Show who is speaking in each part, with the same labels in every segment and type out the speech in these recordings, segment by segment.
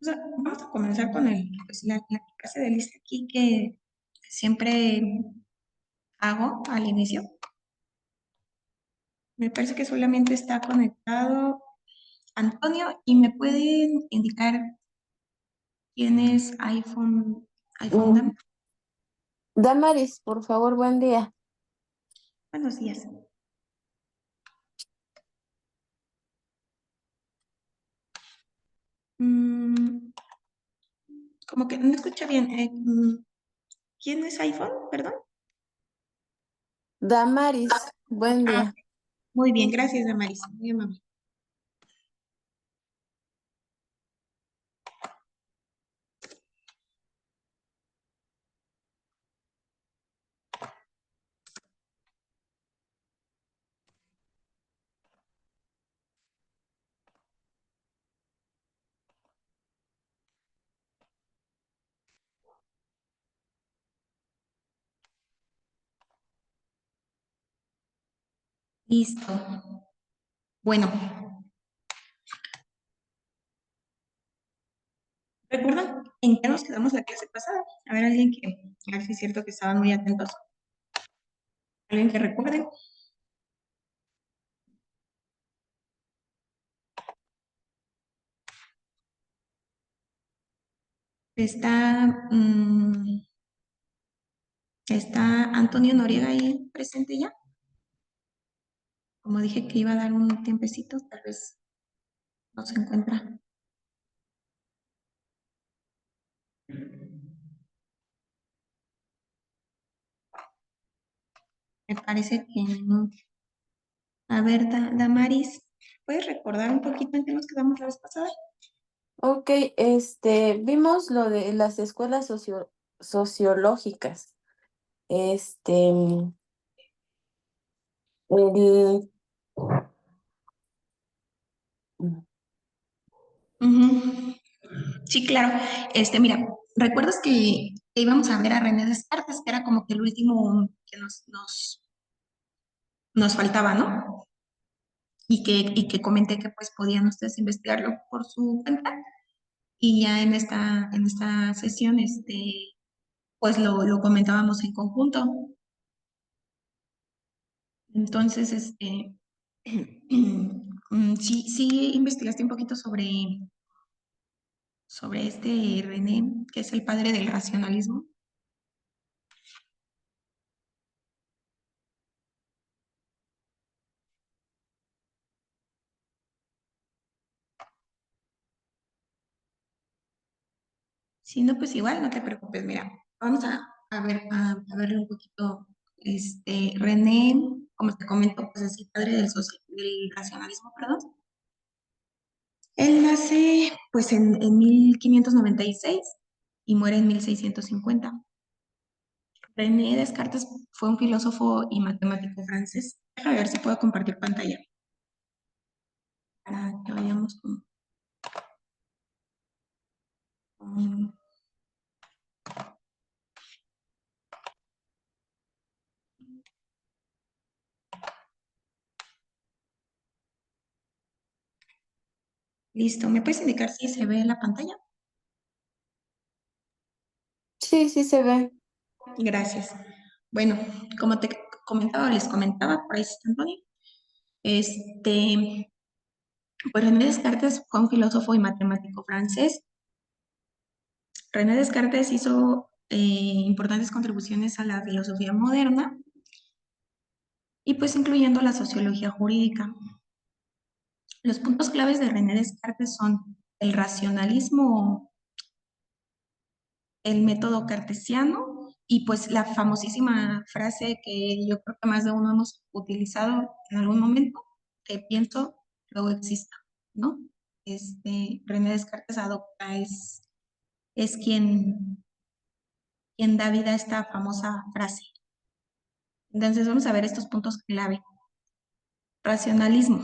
Speaker 1: Vamos a comenzar con la clase de lista aquí que siempre hago al inicio. Me parece que solamente está conectado Antonio y me pueden indicar quién es iPhone
Speaker 2: Mm,
Speaker 1: Dam.
Speaker 2: Damaris, por favor, buen día.
Speaker 1: Buenos días. Mm, como que no escucha bien. ¿Quién es iPhone? Perdón.
Speaker 2: Damaris, buen
Speaker 1: Ah,
Speaker 2: día.
Speaker 1: muy bien, gracias, Damaris. Muy amable. Listo. Bueno, ¿recuerdan en qué nos quedamos la clase pasada? A ver, a ver si es cierto que estaban muy atentos. ¿Alguien que recuerde? Está, está Antonio Noriega ahí presente ya. Como dije que iba a dar un tiempecito, tal vez no se encuentra. Me parece que no. A ver, Damaris, ¿puedes recordar un poquito en qué nos quedamos la vez pasada?
Speaker 2: Ok, vimos lo de las escuelas sociológicas. Este, el,
Speaker 1: Ujú. Sí, claro. Mira, ¿recuerdas que íbamos a ver a René Descartes, que era como que el último que nos faltaba, ¿no? Y que comenté que pues podían ustedes investigarlo por su cuenta y ya en esta sesión, pues lo comentábamos en conjunto. Entonces, sí investigaste un poquito sobre este René, que es el padre del racionalismo. Si no, pues igual, no te preocupes, mira, vamos a verle un poquito, René, como te comento, pues es el padre del racionalismo, perdón. Él nace, pues, en 1596 y muere en 1650. René Descartes fue un filósofo y matemático francés. Déjame ver si puedo compartir pantalla para que vayamos con- Listo, ¿me puedes indicar si se ve en la pantalla?
Speaker 2: sí, sí se ve.
Speaker 1: Gracias. Bueno, como te comentaba, les comentaba, por ahí está Antonio. Este, pues René Descartes fue un filósofo y matemático francés. René Descartes hizo importantes contribuciones a la filosofía moderna y pues incluyendo la sociología jurídica. Los puntos claves de René Descartes son el racionalismo, el método cartesiano y pues la famosísima frase que yo creo que más de uno hemos utilizado en algún momento, que pienso, luego exista, ¿no? René Descartes adopta, es quien da vida a esta famosa frase. Entonces vamos a ver estos puntos clave. Racionalismo.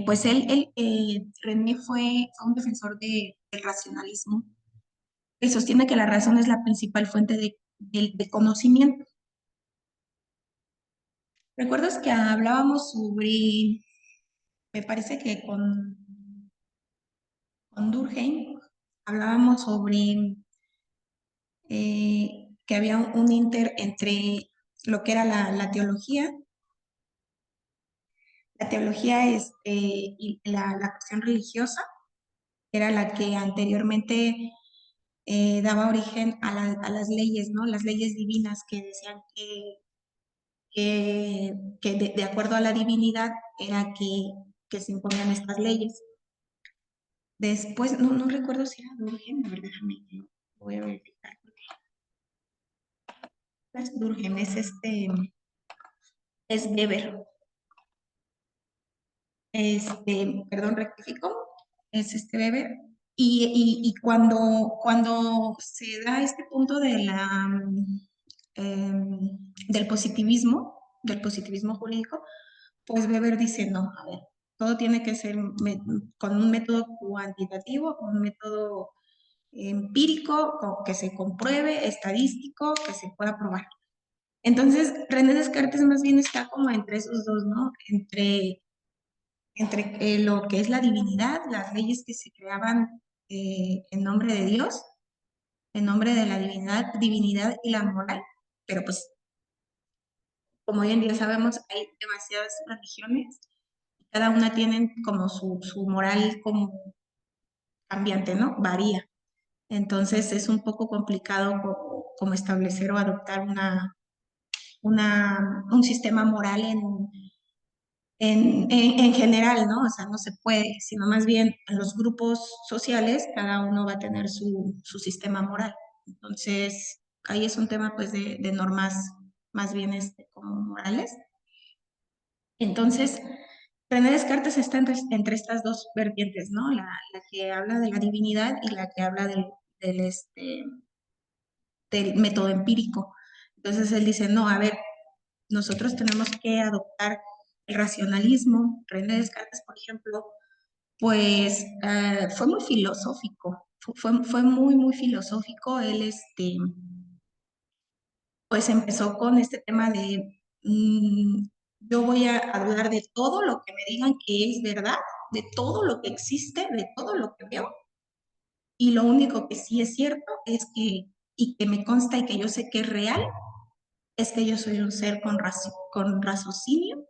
Speaker 1: Pues René fue un defensor del racionalismo. Él sostiene que la razón es la principal fuente de conocimiento. ¿Recuerdas que hablábamos sobre, me parece que con Durkheim hablábamos sobre que había un inter entre lo que era la teología y la cuestión religiosa, que era la que anteriormente daba origen a las leyes, ¿no? Las leyes divinas que decían que de acuerdo a la divinidad era que se imponían estas leyes. Después, no recuerdo si era Durkheim, a ver, déjame, lo voy a verificar. No es Durkheim, es Weber. Perdón, rectifico, es Weber. Y cuando se da este punto del positivismo jurídico, pues Weber dice, no, a ver, todo tiene que ser con un método cuantitativo, con un método empírico, que se compruebe, estadístico, que se pueda probar. Entonces, René Descartes más bien está como entre esos dos, ¿no? Entre lo que es la divinidad, las leyes que se creaban en nombre de Dios, en nombre de la divinidad y la moral, pero pues como hoy en día sabemos, hay demasiadas religiones, cada una tiene como su moral como cambiante, ¿no? Varía. Entonces es un poco complicado como establecer o adoptar un sistema moral en general, ¿no? O sea, no se puede, sino más bien en los grupos sociales cada uno va a tener su sistema moral. Entonces, ahí es un tema pues de normas más bien como morales. Entonces, René Descartes está entre estas dos vertientes, ¿no? La que habla de la divinidad y la que habla del método empírico. Entonces él dice, no, a ver, nosotros tenemos que adoptar el racionalismo. René Descartes, por ejemplo, pues fue muy filosófico, fue muy, muy filosófico. Él, pues empezó con este tema de, yo voy a dudar de todo lo que me digan que es verdad, de todo lo que existe, de todo lo que veo, y lo único que sí es cierto es y que me consta y que yo sé que es real, es que yo soy un ser con raciocinio,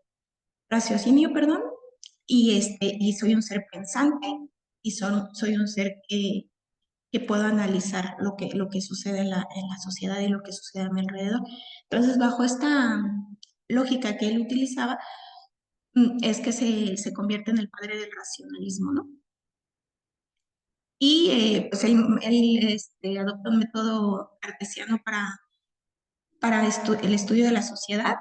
Speaker 1: perdón, y soy un ser pensante, y soy un ser que puedo analizar lo que sucede en la sociedad y lo que sucede a mi alrededor. Entonces, bajo esta lógica que él utilizaba, es que se convierte en el padre del racionalismo, ¿no? Y pues él adopta un método cartesiano para el estudio de la sociedad.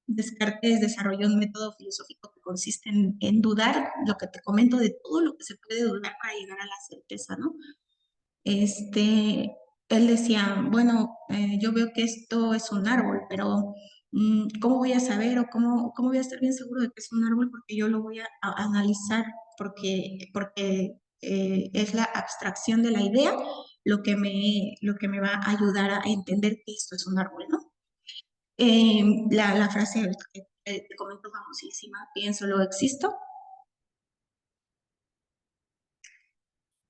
Speaker 1: Descartes desarrolló un método filosófico que consiste en dudar, lo que te comento, de todo lo que se puede dudar para llegar a la certeza, ¿no? Este, Él decía, bueno, yo veo que esto es un árbol, pero ¿cómo voy a saber o cómo voy a estar bien seguro de que es un árbol? Porque yo lo voy a analizar, porque es la abstracción de la idea lo que me va a ayudar a entender que esto es un árbol, ¿no? La frase que te comento famosísima, pienso, luego existo.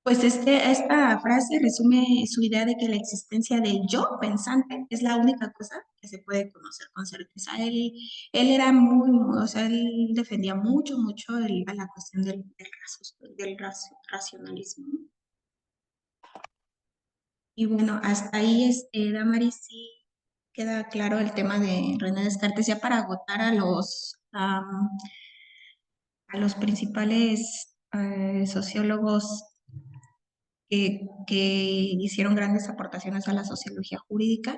Speaker 1: Pues esta frase resume su idea de que la existencia del yo pensante es la única cosa que se puede conocer con certeza. Él era o sea, él defendía mucho a la cuestión del racionalismo, ¿no? Y bueno, hasta ahí, Damaris, sí queda claro el tema de René Descartes, ya para agotar a los principales sociólogos que hicieron grandes aportaciones a la sociología jurídica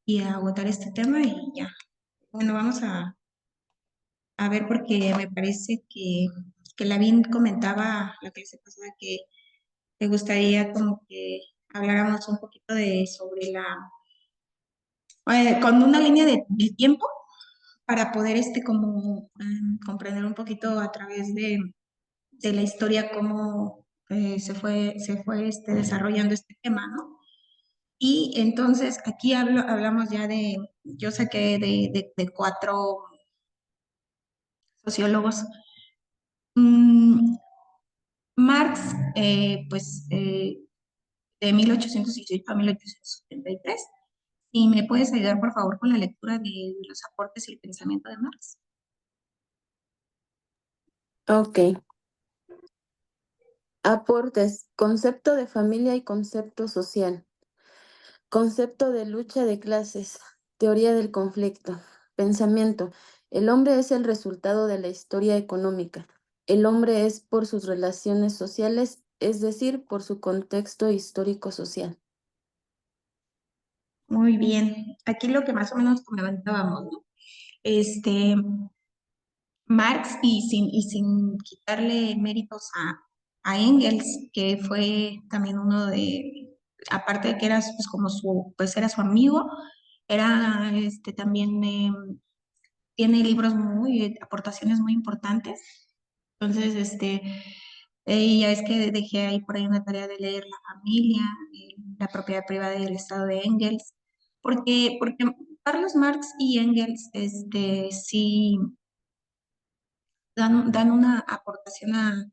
Speaker 1: y a agotar este tema y ya. Bueno, vamos a ver porque me parece que Lavín comentaba la clase pasada que le gustaría como que habláramos un poquito sobre con una línea de tiempo para poder como comprender un poquito a través de la historia cómo se fue desarrollando este tema, ¿no? Y entonces aquí hablamos ya yo saqué de cuatro sociólogos. Mm, Marx, pues de 1818 a 1873. ¿Y me puedes ayudar, por favor, con la lectura de los aportes y el pensamiento de Marx?
Speaker 2: Ok. Aportes. Concepto de familia y concepto social. Concepto de lucha de clases. Teoría del conflicto. Pensamiento. El hombre es el resultado de la historia económica. El hombre es por sus relaciones sociales, es decir, por su contexto histórico-social.
Speaker 1: Muy bien. Aquí lo que más o menos comentábamos, ¿no? Este, Marx, y sin quitarle méritos a Engels, que fue también uno de, aparte de que era pues, como pues era su amigo, era también tiene libros aportaciones muy importantes. Entonces, ya es que dejé ahí por ahí una tarea de leer La familia, La propiedad privada y el Estado de Engels, porque Carlos Marx y Engels, sí dan una aportación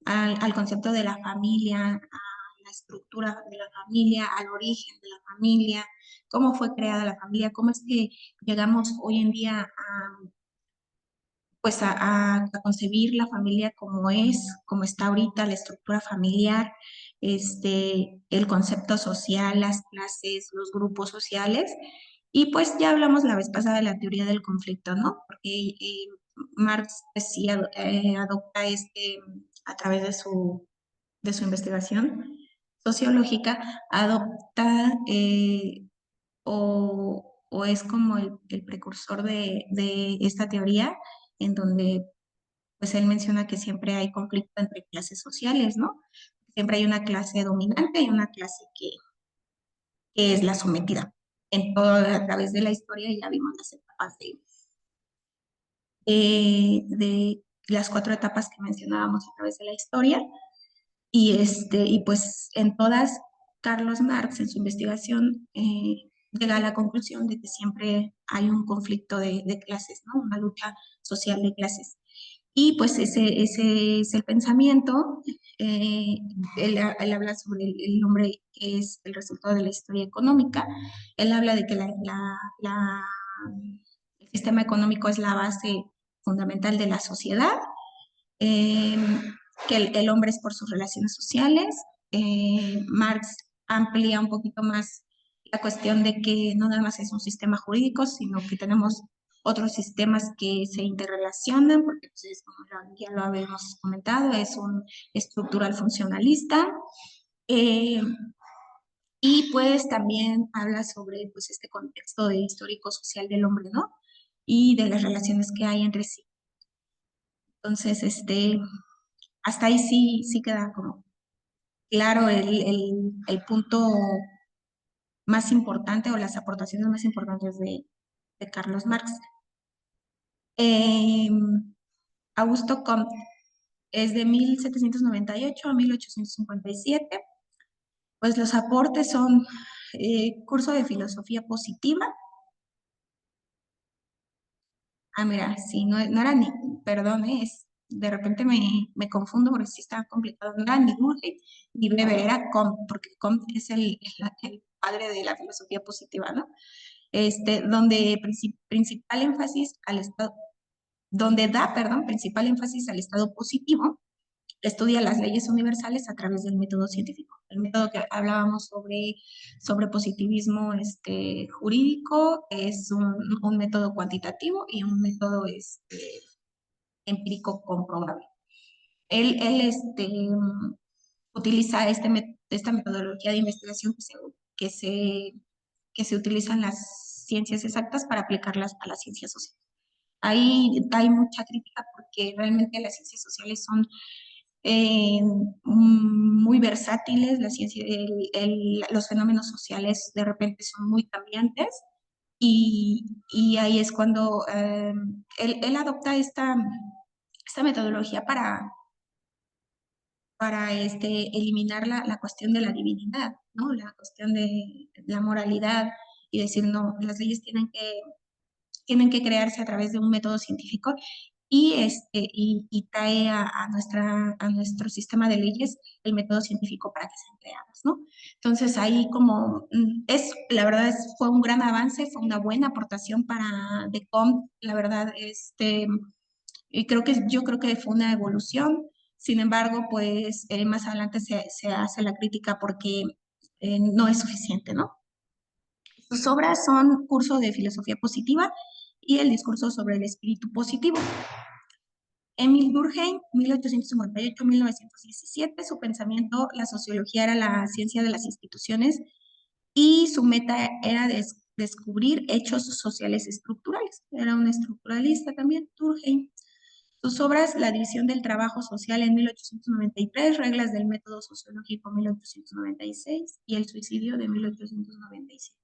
Speaker 1: al concepto de la familia, a la estructura de la familia, al origen de la familia, cómo fue creada la familia, cómo es que llegamos hoy en día pues a concebir la familia como es, como está ahorita, la estructura familiar, el concepto social, las clases, los grupos sociales. Y pues ya hablamos la vez pasada de la teoría del conflicto, ¿no? Porque Marx pues, sí adopta a través de su investigación sociológica, adopta o es como el precursor de esta teoría en donde pues él menciona que siempre hay conflicto entre clases sociales, ¿no? Siempre hay una clase dominante y una clase que es la sometida. A través de la historia ya vimos las etapas de las 4 etapas que mencionábamos a través de la historia. Y pues en todas, Carlos Marx en su investigación llega a la conclusión de que siempre hay un conflicto de clases, ¿no? Una lucha social de clases. Y pues ese es el pensamiento. eh, él habla sobre el hombre que es el resultado de la historia económica. Él habla de que el sistema económico es la base fundamental de la sociedad, eh, que el hombre es por sus relaciones sociales. Marx amplía un poquito más la cuestión de que no nada más es un sistema jurídico, sino que tenemos otros sistemas que se interrelacionan, porque pues, como ya lo habíamos comentado, es un estructural funcionalista. Eh, y pues también habla sobre pues, este contexto de histórico-social del hombre, ¿no? Y de las relaciones que hay entre sí. Entonces, hasta ahí sí queda como claro el punto más importante o las aportaciones más importantes de Carlos Marx. Eh, Augusto Comte es de 1798 a 1857. Pues los aportes son curso de filosofía positiva. Mira, sí, no era ni, perdón, de repente me confundo porque sí estaba complicado. No era ni Durkheim ni Weber, era Comte, porque Comte es el padre de la filosofía positiva, ¿no? Donde principal énfasis al estado, donde da, perdón, principal énfasis al estado positivo, estudia las leyes universales a través del método científico. El método que hablábamos sobre positivismo jurídico es un método cuantitativo y un método empírico comprobable. Él utiliza esta metodología de investigación que se, que se utiliza en las ciencias exactas para aplicarlas a las ciencias sociales. Hay mucha crítica porque realmente las ciencias sociales son eh, muy versátiles, los fenómenos sociales de repente son muy cambiantes y ahí es cuando él adopta esta metodología para eliminar la cuestión de la divinidad, ¿no? La cuestión de la moralidad y decir, no, las leyes tienen que crearse a través de un método científico y trae a nuestro sistema de leyes el método científico para que sean creadas, ¿no? Entonces ahí como la verdad fue un gran avance, fue una buena aportación para DECOM, la verdad, y yo creo que fue una evolución. Sin embargo, pues más adelante se hace la crítica porque no es suficiente, ¿no? Sus obras son Curso de Filosofía Positiva y El Discurso sobre el Espíritu Positivo. Emil Durkheim, 1858-1917, su pensamiento, la sociología era la ciencia de las instituciones y su meta era descubrir hechos sociales estructurales. Era un estructuralista también, Durkheim. Sus obras, La división del trabajo social en 1893, Reglas del método sociológico 1896 y El suicidio de 1897.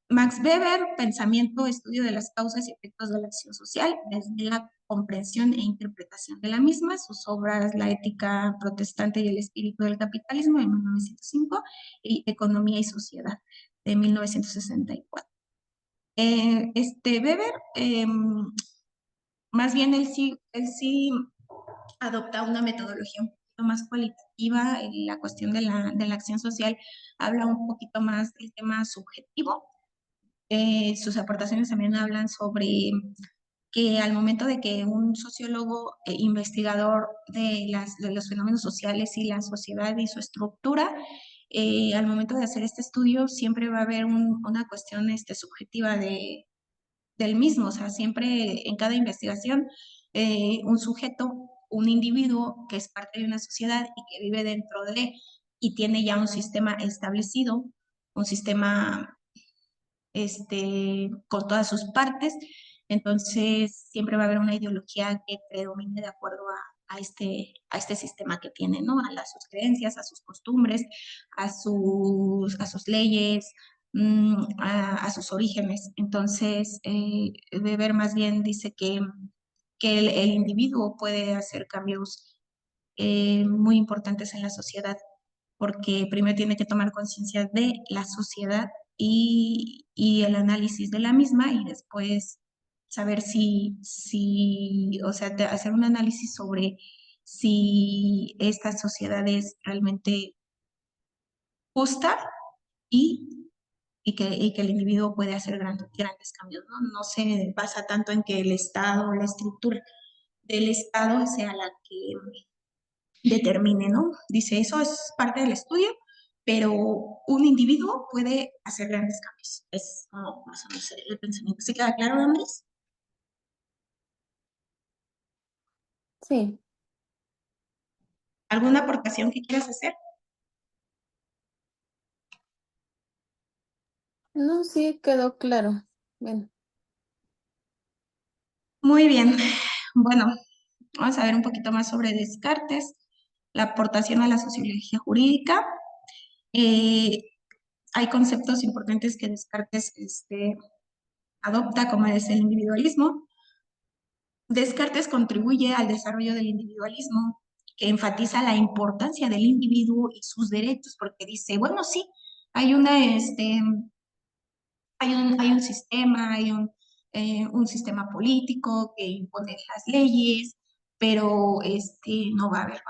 Speaker 1: Max Weber, Pensamiento, Estudio de las causas y efectos de la acción social, desde la comprensión e interpretación de la misma, sus obras La ética protestante y el espíritu del capitalismo, de 1905, y Economía y sociedad, de 1964. Weber, más bien él sí adopta una metodología un poquito más cualitativa en la cuestión de la acción social, habla un poquito más del tema subjetivo. Sus aportaciones también hablan sobre que al momento de que un sociólogo investigador de los fenómenos sociales y la sociedad y su estructura, al momento de hacer este estudio siempre va a haber una cuestión subjetiva del mismo, o sea, siempre en cada investigación un sujeto, un individuo que es parte de una sociedad y que vive dentro de y tiene ya un sistema establecido, un sistema con todas sus partes. Entonces, siempre va a haber una ideología que predomine de acuerdo a este sistema que tiene, ¿no? Sus creencias, a sus costumbres, a sus leyes, a sus orígenes. Entonces, Weber más bien dice que el individuo puede hacer cambios muy importantes en la sociedad, porque primero tiene que tomar conciencia de la sociedad y el análisis de la misma y después saber o sea, hacer un análisis sobre si esta sociedad es realmente justa y, y que el individuo puede hacer grandes cambios, ¿no? No se basa tanto en que el Estado, la estructura del Estado sea la que determine, ¿no? Dice, eso es parte del estudio, pero un individuo puede hacer grandes cambios. Es como más o menos el pensamiento. ¿Se queda claro, Damaris?
Speaker 2: Sí,
Speaker 1: ¿Alguna aportación que quieras hacer?
Speaker 2: no, sí, quedó claro. Bueno,
Speaker 1: Muy bien. Bueno, vamos a ver un poquito más sobre Descartes, la aportación a la sociología jurídica. Eh, Hay conceptos importantes que Descartes adopta, como es el individualismo. Descartes contribuye al desarrollo del individualismo, que enfatiza la importancia del individuo y sus derechos, porque dice, bueno, sí, hay hay un sistema, hay un sistema político que impone las leyes, pero no va a haber,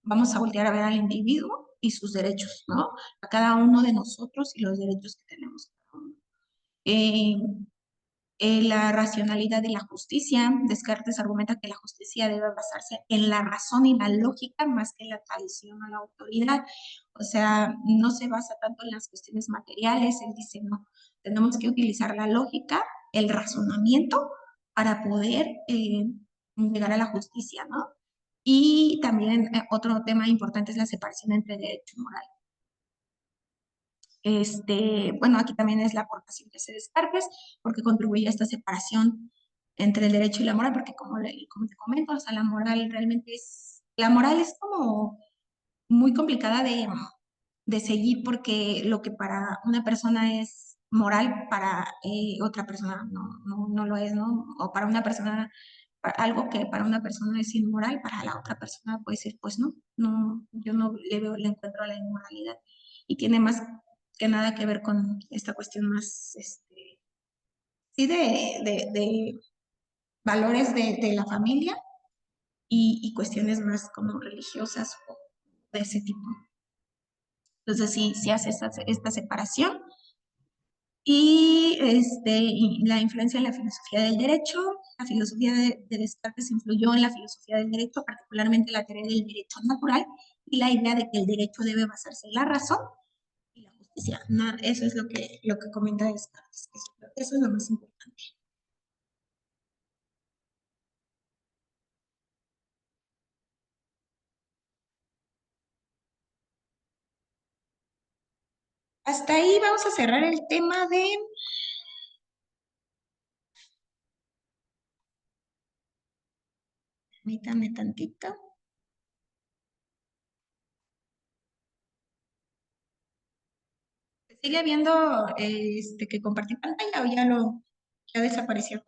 Speaker 1: vamos a voltear a ver al individuo y sus derechos, ¿no? A cada uno de nosotros y los derechos que tenemos cada uno. Eh, la racionalidad y la justicia. Descartes argumenta que la justicia debe basarse en la razón y la lógica más que en la tradición o la autoridad. O sea, no se basa tanto en las cuestiones materiales. Él dice, no, tenemos que utilizar la lógica, el razonamiento para poder llegar a la justicia, ¿no? Y también otro tema importante es la separación entre derecho y moral. Bueno, aquí también es la aportación que hace Descartes, porque contribuye a esta separación entre el derecho y la moral, porque como te comento, o sea, la moral es como muy complicada de seguir, porque lo que para una persona es moral, para otra persona no lo es, ¿no? O para una persona, algo que para una persona es inmoral, para la otra persona puede decir, pues no, yo no le encuentro la inmoralidad. Y tiene más que nada que ver con esta cuestión más sí, de valores de la familia y cuestiones más como religiosas o de ese tipo. Entonces sí, sí hace esta separación. Y la influencia en la filosofía del derecho. La filosofía de Descartes influyó en la filosofía del derecho, particularmente la teoría del derecho natural y la idea de que el derecho debe basarse en la razón y la justicia. No, eso es lo que comenta Descartes. Eso es lo más importante. Hasta ahí vamos a cerrar el tema de... Permítame tantito. ¿Sigue viendo que compartí pantalla o ya desapareció?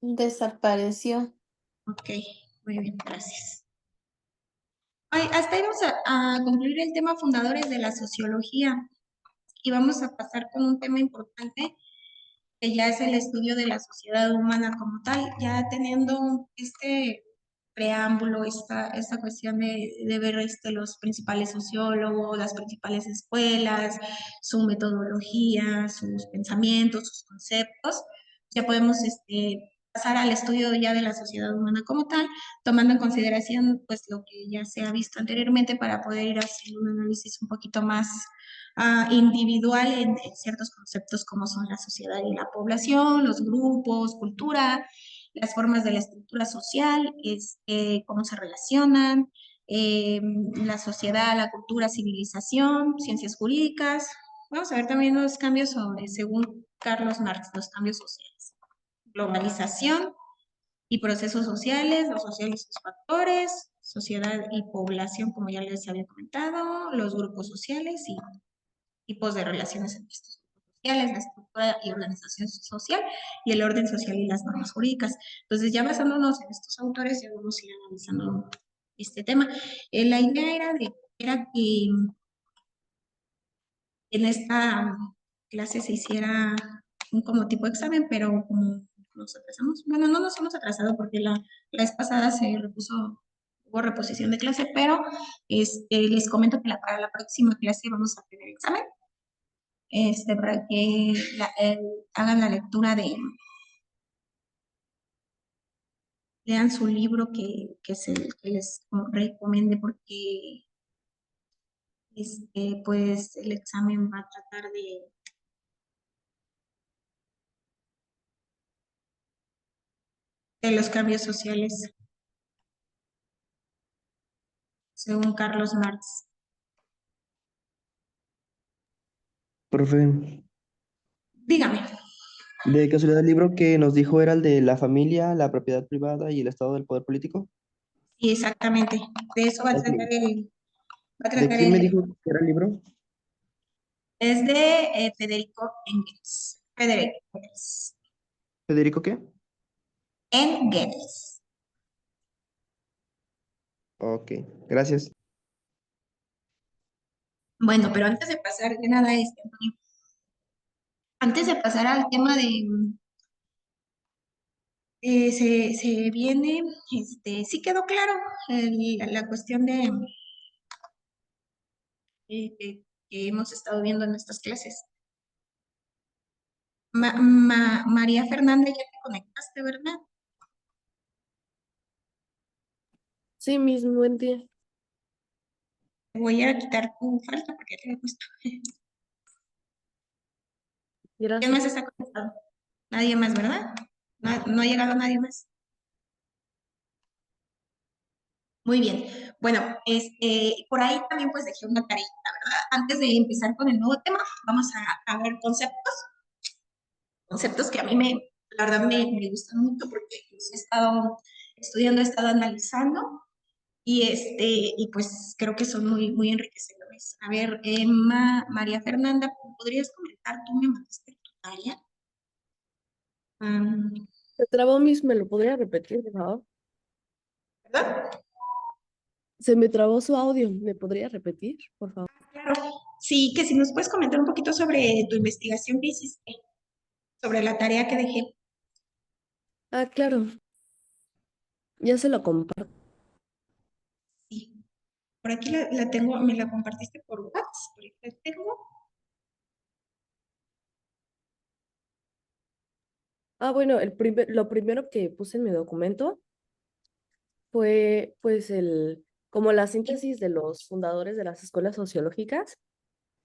Speaker 2: Desapareció.
Speaker 1: Ok, muy bien, gracias. Ay, hasta ahí vamos a concluir el tema fundadores de la sociología y vamos a pasar con un tema importante que ya es el estudio de la sociedad humana como tal, ya teniendo este preámbulo, esta cuestión de ver los principales sociólogos, las principales escuelas, su metodología, sus pensamientos, sus conceptos, ya podemos pasar al estudio ya de la sociedad humana como tal, tomando en consideración pues lo que ya se ha visto anteriormente para poder ir haciendo un análisis un poquito más individual en ciertos conceptos como son la sociedad y la población, los grupos, cultura, las formas de la estructura social, cómo se relacionan, eh, la sociedad, la cultura, civilización, ciencias jurídicas. Vamos a ver también los cambios según Carlos Marx, los cambios sociales. Globalización y procesos sociales, los sociales y sus factores, sociedad y población, como ya les había comentado, los grupos sociales y tipos de relaciones entre estos grupos sociales, la estructura y organización social y el orden social y las normas jurídicas. Entonces, ya basándonos en estos autores, ya vamos a ir analizando este tema. La idea era que en esta clase se hiciera un como tipo de examen, pero como nos atrasamos, bueno, no nos hemos atrasado porque la vez pasada se repuso, hubo reposición de clase, pero les comento que para la próxima clase vamos a tener examen para que hagan la lectura lean su libro que es el que les recomiende porque pues el examen va a tratar de los cambios sociales, según Carlos Marx.
Speaker 3: Profe,
Speaker 1: Dígame,
Speaker 3: de casualidad el libro que nos dijo era el de la familia, la propiedad privada y el estado del poder político.
Speaker 1: sí, exactamente, de eso va a
Speaker 3: Ok.
Speaker 1: tratar va a
Speaker 3: ¿De
Speaker 1: tratar
Speaker 3: quién me dijo que era el libro?
Speaker 1: es de Federico Engels. Federico Engels.
Speaker 3: ¿Federico qué?
Speaker 1: Engels.
Speaker 3: Ok, gracias.
Speaker 1: Bueno, pero antes de pasar de nada, Antonio, antes de pasar al tema se viene, sí quedó claro la cuestión que hemos estado viendo en estas clases. María Fernanda, ya te conectaste, ¿verdad?
Speaker 4: Sí, mismo, buen día.
Speaker 1: Te voy a quitar tu falta porque te he puesto. ¿Quién
Speaker 4: Gracias.
Speaker 1: más está conectado? Nadie más, ¿verdad? No, no ha llegado nadie más. Muy bien. Bueno, por ahí también pues dejé una tarea, ¿verdad? Antes de empezar con el nuevo tema, vamos a ver conceptos que a mí la verdad me gustan mucho porque los he estado estudiando, he estado analizando y pues creo que son muy, muy enriquecedores. A ver, María Fernanda, ¿podrías comentar? Tú me mandaste tu tarea. Um,
Speaker 4: Se trabó ¿me lo podría repetir, por favor?
Speaker 1: ¿Perdón?
Speaker 4: Se me trabó su audio, ¿me podría repetir, por favor?
Speaker 1: Claro. Sí, que si nos puedes comentar un poquito sobre tu investigación que hiciste, sobre la tarea que dejé.
Speaker 4: Ah, claro, ya se lo comparto.
Speaker 1: Sí, por aquí la tengo, me la compartiste por WhatsApp, por aquí la tengo.
Speaker 4: Ah, bueno, lo primero que puse en mi documento fue pues como la síntesis de los fundadores de las escuelas sociológicas,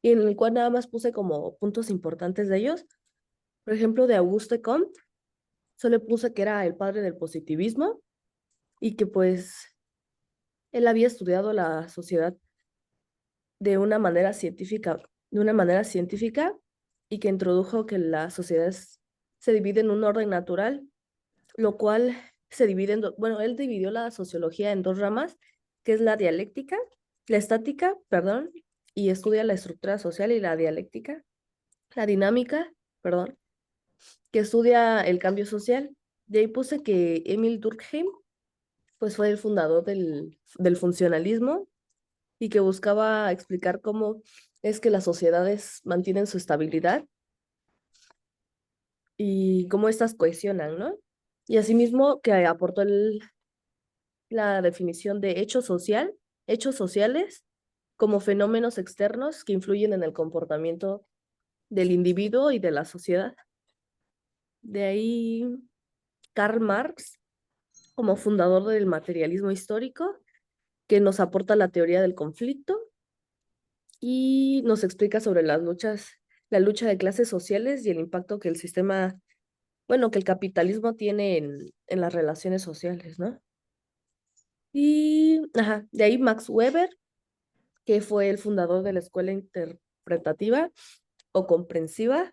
Speaker 4: y en el cual nada más puse como puntos importantes de ellos. Por ejemplo, de Auguste Comte, solo puse que era el padre del positivismo y que pues él había estudiado la sociedad de una manera científica y que introdujo que las sociedades se dividen en un orden natural, lo cual se divide bueno, él dividió la sociología en dos ramas, que es la estática, perdón, y estudia la estructura social, y la dialéctica, la dinámica, perdón, que estudia el cambio social. De ahí puse que Emil Durkheim, pues fue el fundador del funcionalismo y que buscaba explicar cómo es que las sociedades mantienen su estabilidad y cómo éstas cohesionan, ¿no? Y asimismo que aportó la definición de hechos sociales como fenómenos externos que influyen en el comportamiento del individuo y de la sociedad. De ahí Karl Marx como fundador del materialismo histórico, que nos aporta la teoría del conflicto y nos explica sobre la lucha de clases sociales y el impacto que el sistema, bueno, que el capitalismo tiene en las relaciones sociales, ¿no? Y, ajá, de ahí Max Weber, que fue el fundador de la escuela interpretativa o comprensiva,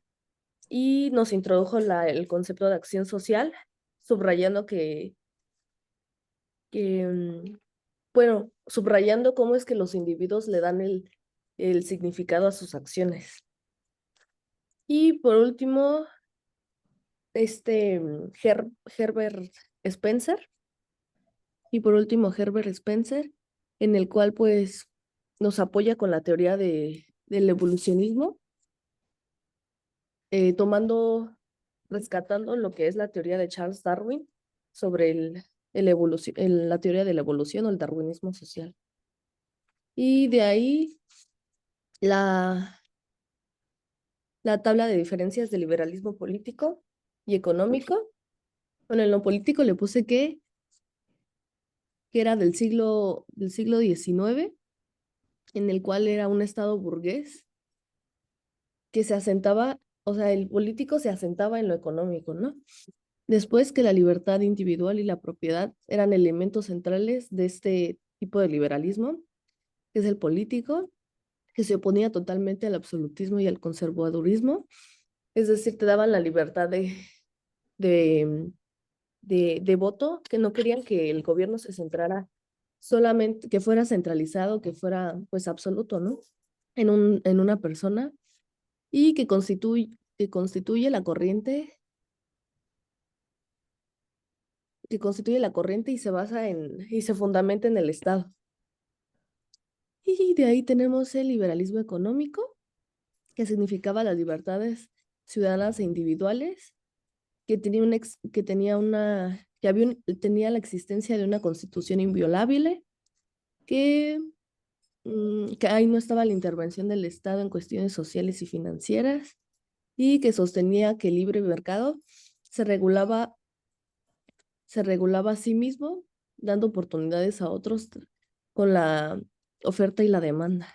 Speaker 4: y nos introdujo el concepto de acción social, subrayando que bueno, subrayando cómo es que los individuos le dan el significado a sus acciones. Y por último, Herbert Spencer, Herbert Spencer, en el cual pues nos apoya con la teoría del evolucionismo, rescatando lo que es la teoría de Charles Darwin sobre la teoría de la evolución o el darwinismo social. Y de ahí la, la tabla de diferencias del liberalismo político y económico. Bueno, en lo político le puse que era del siglo XIX, en el cual era un estado burgués que se asentaba, o sea, el político se asentaba en lo económico, ¿no? Después que la libertad individual y la propiedad eran elementos centrales de este tipo de liberalismo, que es el político, que se oponía totalmente al absolutismo y al conservadurismo, es decir, te daban la libertad de, de voto, que no querían que el gobierno se centrara solamente, que fuera centralizado, que fuera pues absoluto, ¿no? En una persona, y que constituye la corriente, y y se fundamenta en el Estado. Y de ahí tenemos el liberalismo económico, que significaba las libertades ciudadanas e individuales, tenía la existencia de una constitución inviolable, que, que ahí no estaba la intervención del Estado en cuestiones sociales y financieras, y que sostenía que el libre mercado se regulaba, se regulaba a sí mismo, dando oportunidades a otros con la oferta y la demanda.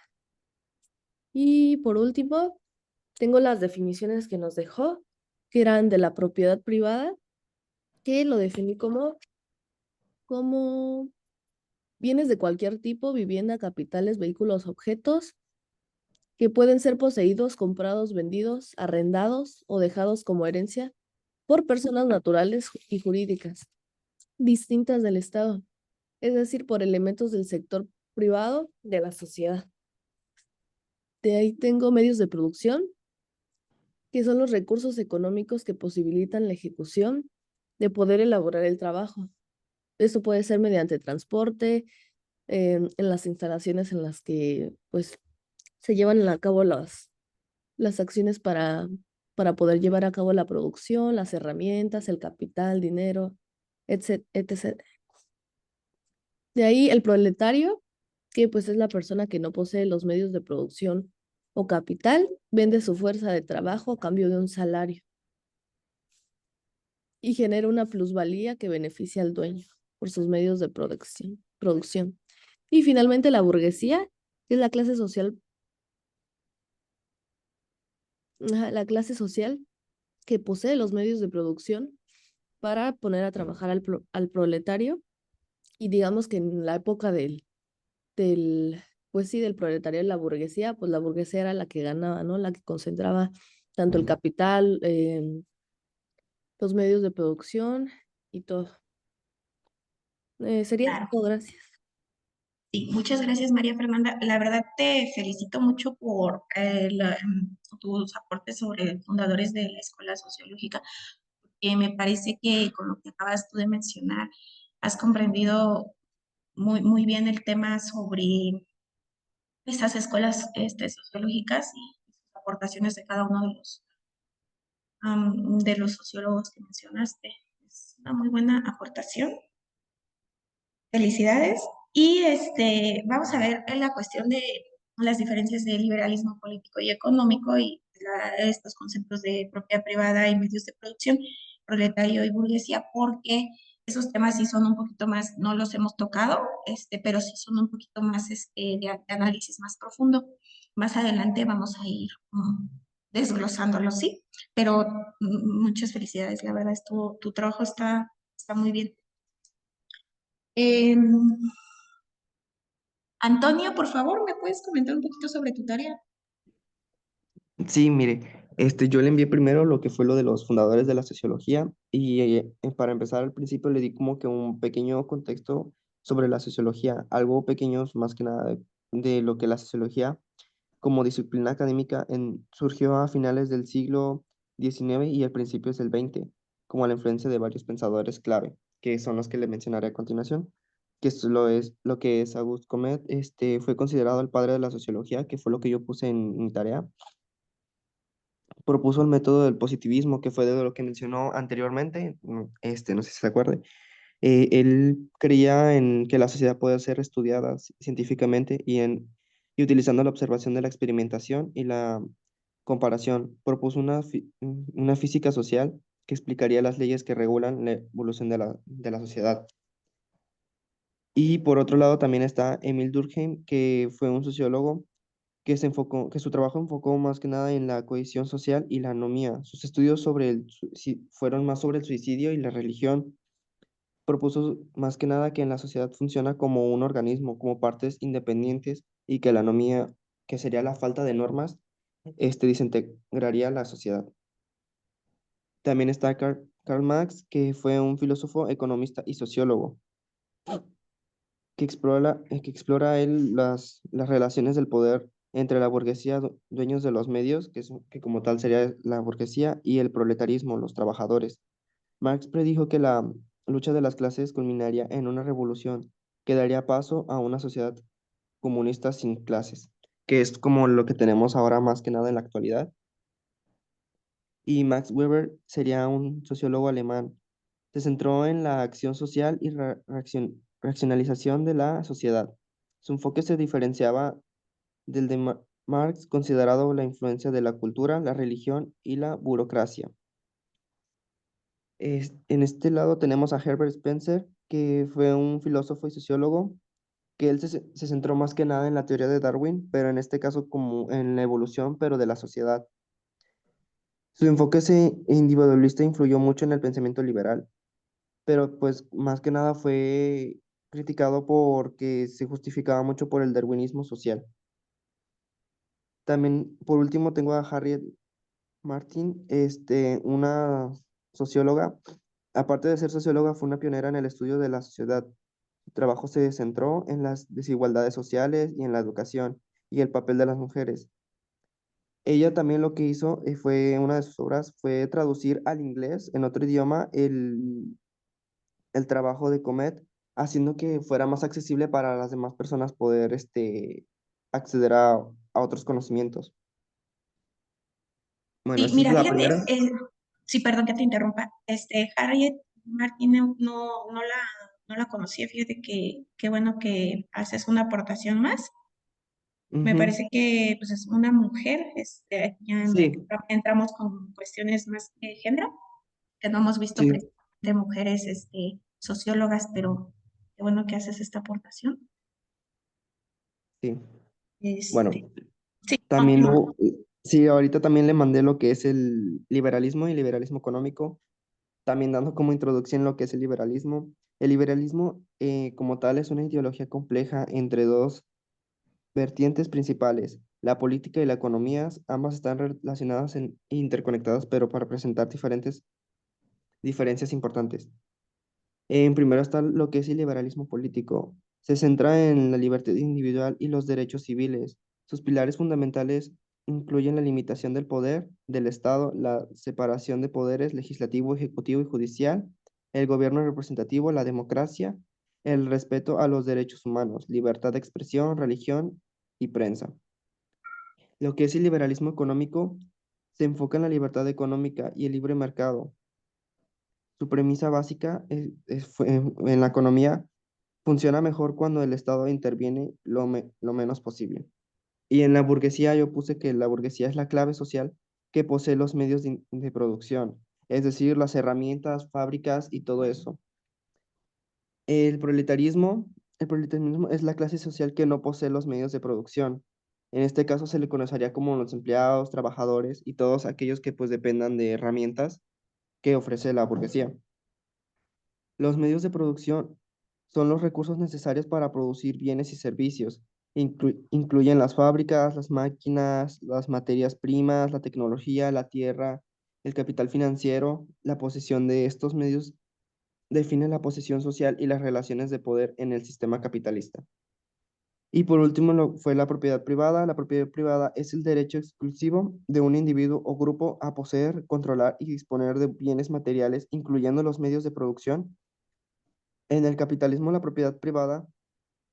Speaker 4: Y por último, tengo las definiciones que nos dejó, que eran de la propiedad privada, que lo definí como bienes de cualquier tipo, vivienda, capitales, vehículos, objetos, que pueden ser poseídos, comprados, vendidos, arrendados o dejados como herencia por personas naturales y jurídicas distintas del Estado, es decir, por elementos del sector privado de la sociedad. De ahí tengo medios de producción, que son los recursos económicos que posibilitan la ejecución de poder elaborar el trabajo. Esto puede ser mediante transporte, en las instalaciones en las que pues se llevan a cabo las acciones para poder llevar a cabo la producción, las herramientas, el capital, dinero, etc, etc. De ahí el proletario, que pues es la persona que no posee los medios de producción o capital, vende su fuerza de trabajo a cambio de un salario y genera una plusvalía que beneficia al dueño por sus medios de producción. Y finalmente la burguesía, que es la clase social, la clase social que posee los medios de producción para poner a trabajar al proletario. Y digamos que en la época del, pues sí, del proletario y la burguesía, pues la burguesía era la que ganaba, ¿no? La que concentraba tanto el capital, los medios de producción y todo. Sería
Speaker 1: Claro.
Speaker 4: todo, gracias.
Speaker 1: Sí, muchas gracias, María Fernanda. La verdad te felicito mucho por tus aportes sobre fundadores de la Escuela Sociológica, porque me parece que con lo que acabas tú de mencionar, has comprendido muy bien el tema sobre estas escuelas sociológicas y sus aportaciones de cada uno de los sociólogos que mencionaste. Es una muy buena aportación. Felicidades. Y vamos a ver en la cuestión de las diferencias de liberalismo político y económico y estos conceptos de propiedad privada y medios de producción, proletario y burguesía, porque esos temas sí son un poquito más, no los hemos tocado, pero sí son un poquito más de análisis más profundo. Más adelante vamos a ir desglosándolos, ¿sí? Pero muchas felicidades, la verdad, tu trabajo está muy bien. Em, Antonio, por favor, ¿me puedes comentar un poquito sobre tu tarea?
Speaker 3: Sí, mire, yo le envié primero lo que fue lo de los fundadores de la sociología y para empezar al principio le di como que un pequeño contexto sobre la sociología, algo pequeño más que nada de lo que la sociología como disciplina académica surgió a finales del siglo XIX y a principios del XX, como la influencia de varios pensadores clave, que son los que le mencionaré a continuación, es lo que es Auguste Comte, fue considerado el padre de la sociología, que fue lo que yo puse en mi tarea. Propuso el método del positivismo, que fue de lo que mencionó anteriormente, no sé si se acuerde. Él creía en que la sociedad puede ser estudiada científicamente y utilizando la observación de la experimentación y la comparación. Propuso una física social que explicaría las leyes que regulan la evolución de la sociedad. Y por otro lado también está Emile Durkheim, que fue un sociólogo que su trabajo enfocó más que nada en la cohesión social y la anomía. Sus estudios fueron más sobre el suicidio y la religión. Propuso más que nada que en la sociedad funciona como un organismo, como partes independientes y que la anomía, que sería la falta de normas, desintegraría la sociedad. También está Karl Marx, que fue un filósofo, economista y sociólogo, que explora él las relaciones del poder entre la burguesía, dueños de los medios, que como tal sería la burguesía, y el proletarismo, los trabajadores. Marx predijo que la lucha de las clases culminaría en una revolución que daría paso a una sociedad comunista sin clases, que es como lo que tenemos ahora más que nada en la actualidad. Y Max Weber sería un sociólogo alemán. Se centró en la acción social y racionalización de la sociedad. Su enfoque se diferenciaba del de Marx, considerado la influencia de la cultura, la religión y la burocracia. En este lado tenemos a Herbert Spencer, que fue un filósofo y sociólogo, que él se centró más que nada en la teoría de Darwin, pero en este caso como en la evolución, pero de la sociedad. Su enfoque individualista influyó mucho en el pensamiento liberal, pero pues más que nada fue criticado porque se justificaba mucho por el darwinismo social. También, por último, tengo a Harriet Martin, una socióloga. Aparte de ser socióloga, fue una pionera en el estudio de la sociedad. Su trabajo se centró en las desigualdades sociales y en la educación y el papel de las mujeres. Ella también lo que hizo una de sus obras fue traducir al inglés en otro idioma el trabajo de Comet, haciendo que fuera más accesible para las demás personas poder acceder a otros conocimientos. Bueno,
Speaker 1: Sí,
Speaker 3: esta es
Speaker 1: mira,
Speaker 3: la
Speaker 1: fíjate,
Speaker 3: primera.
Speaker 1: sí, perdón que te interrumpa. Harriet Martin no la conocía, fíjate que qué bueno que haces una aportación más. Me
Speaker 3: Ujú.
Speaker 1: parece que pues, es una mujer,
Speaker 3: Sí,
Speaker 1: entramos con cuestiones más de género, que no hemos visto
Speaker 3: sí,
Speaker 1: precisamente mujeres sociólogas, pero qué bueno que haces esta aportación.
Speaker 3: sí.
Speaker 1: Este,
Speaker 3: Bueno,
Speaker 1: sí,
Speaker 3: también
Speaker 1: continúa.
Speaker 3: sí, ahorita también le mandé lo que es el liberalismo y liberalismo económico, también dando como introducción lo que es el liberalismo. El liberalismo como tal es una ideología compleja entre dos vertientes principales, la política y la economía. Ambas están relacionadas e interconectadas, pero para presentar diferentes diferencias importantes. En primero está lo que es el liberalismo político. Se centra en la libertad individual y los derechos civiles. Sus pilares fundamentales incluyen la limitación del poder del Estado, la separación de poderes legislativo, ejecutivo y judicial, el gobierno representativo, la democracia, el respeto a los derechos humanos, libertad de expresión, religión y prensa. Lo que es el liberalismo económico se enfoca en la libertad económica y el libre mercado. Su premisa básica en la economía funciona mejor cuando el Estado interviene lo menos posible. Y en la burguesía yo puse que la burguesía es la clave social que posee los medios de producción, es decir, las herramientas, fábricas y todo eso. El proletarianismo es la clase social que no posee los medios de producción. En este caso se le conocería como los empleados, trabajadores y todos aquellos que pues dependan de herramientas que ofrece la burguesía. Los medios de producción son los recursos necesarios para producir bienes y servicios. Incluyen las fábricas, las máquinas, las materias primas, la tecnología, la tierra, el capital financiero. La posesión de estos medios define la posición social y las relaciones de poder en el sistema capitalista. Y por último, fue la propiedad privada. La propiedad privada es el derecho exclusivo de un individuo o grupo a poseer, controlar y disponer de bienes materiales, incluyendo los medios de producción. En el capitalismo, la propiedad privada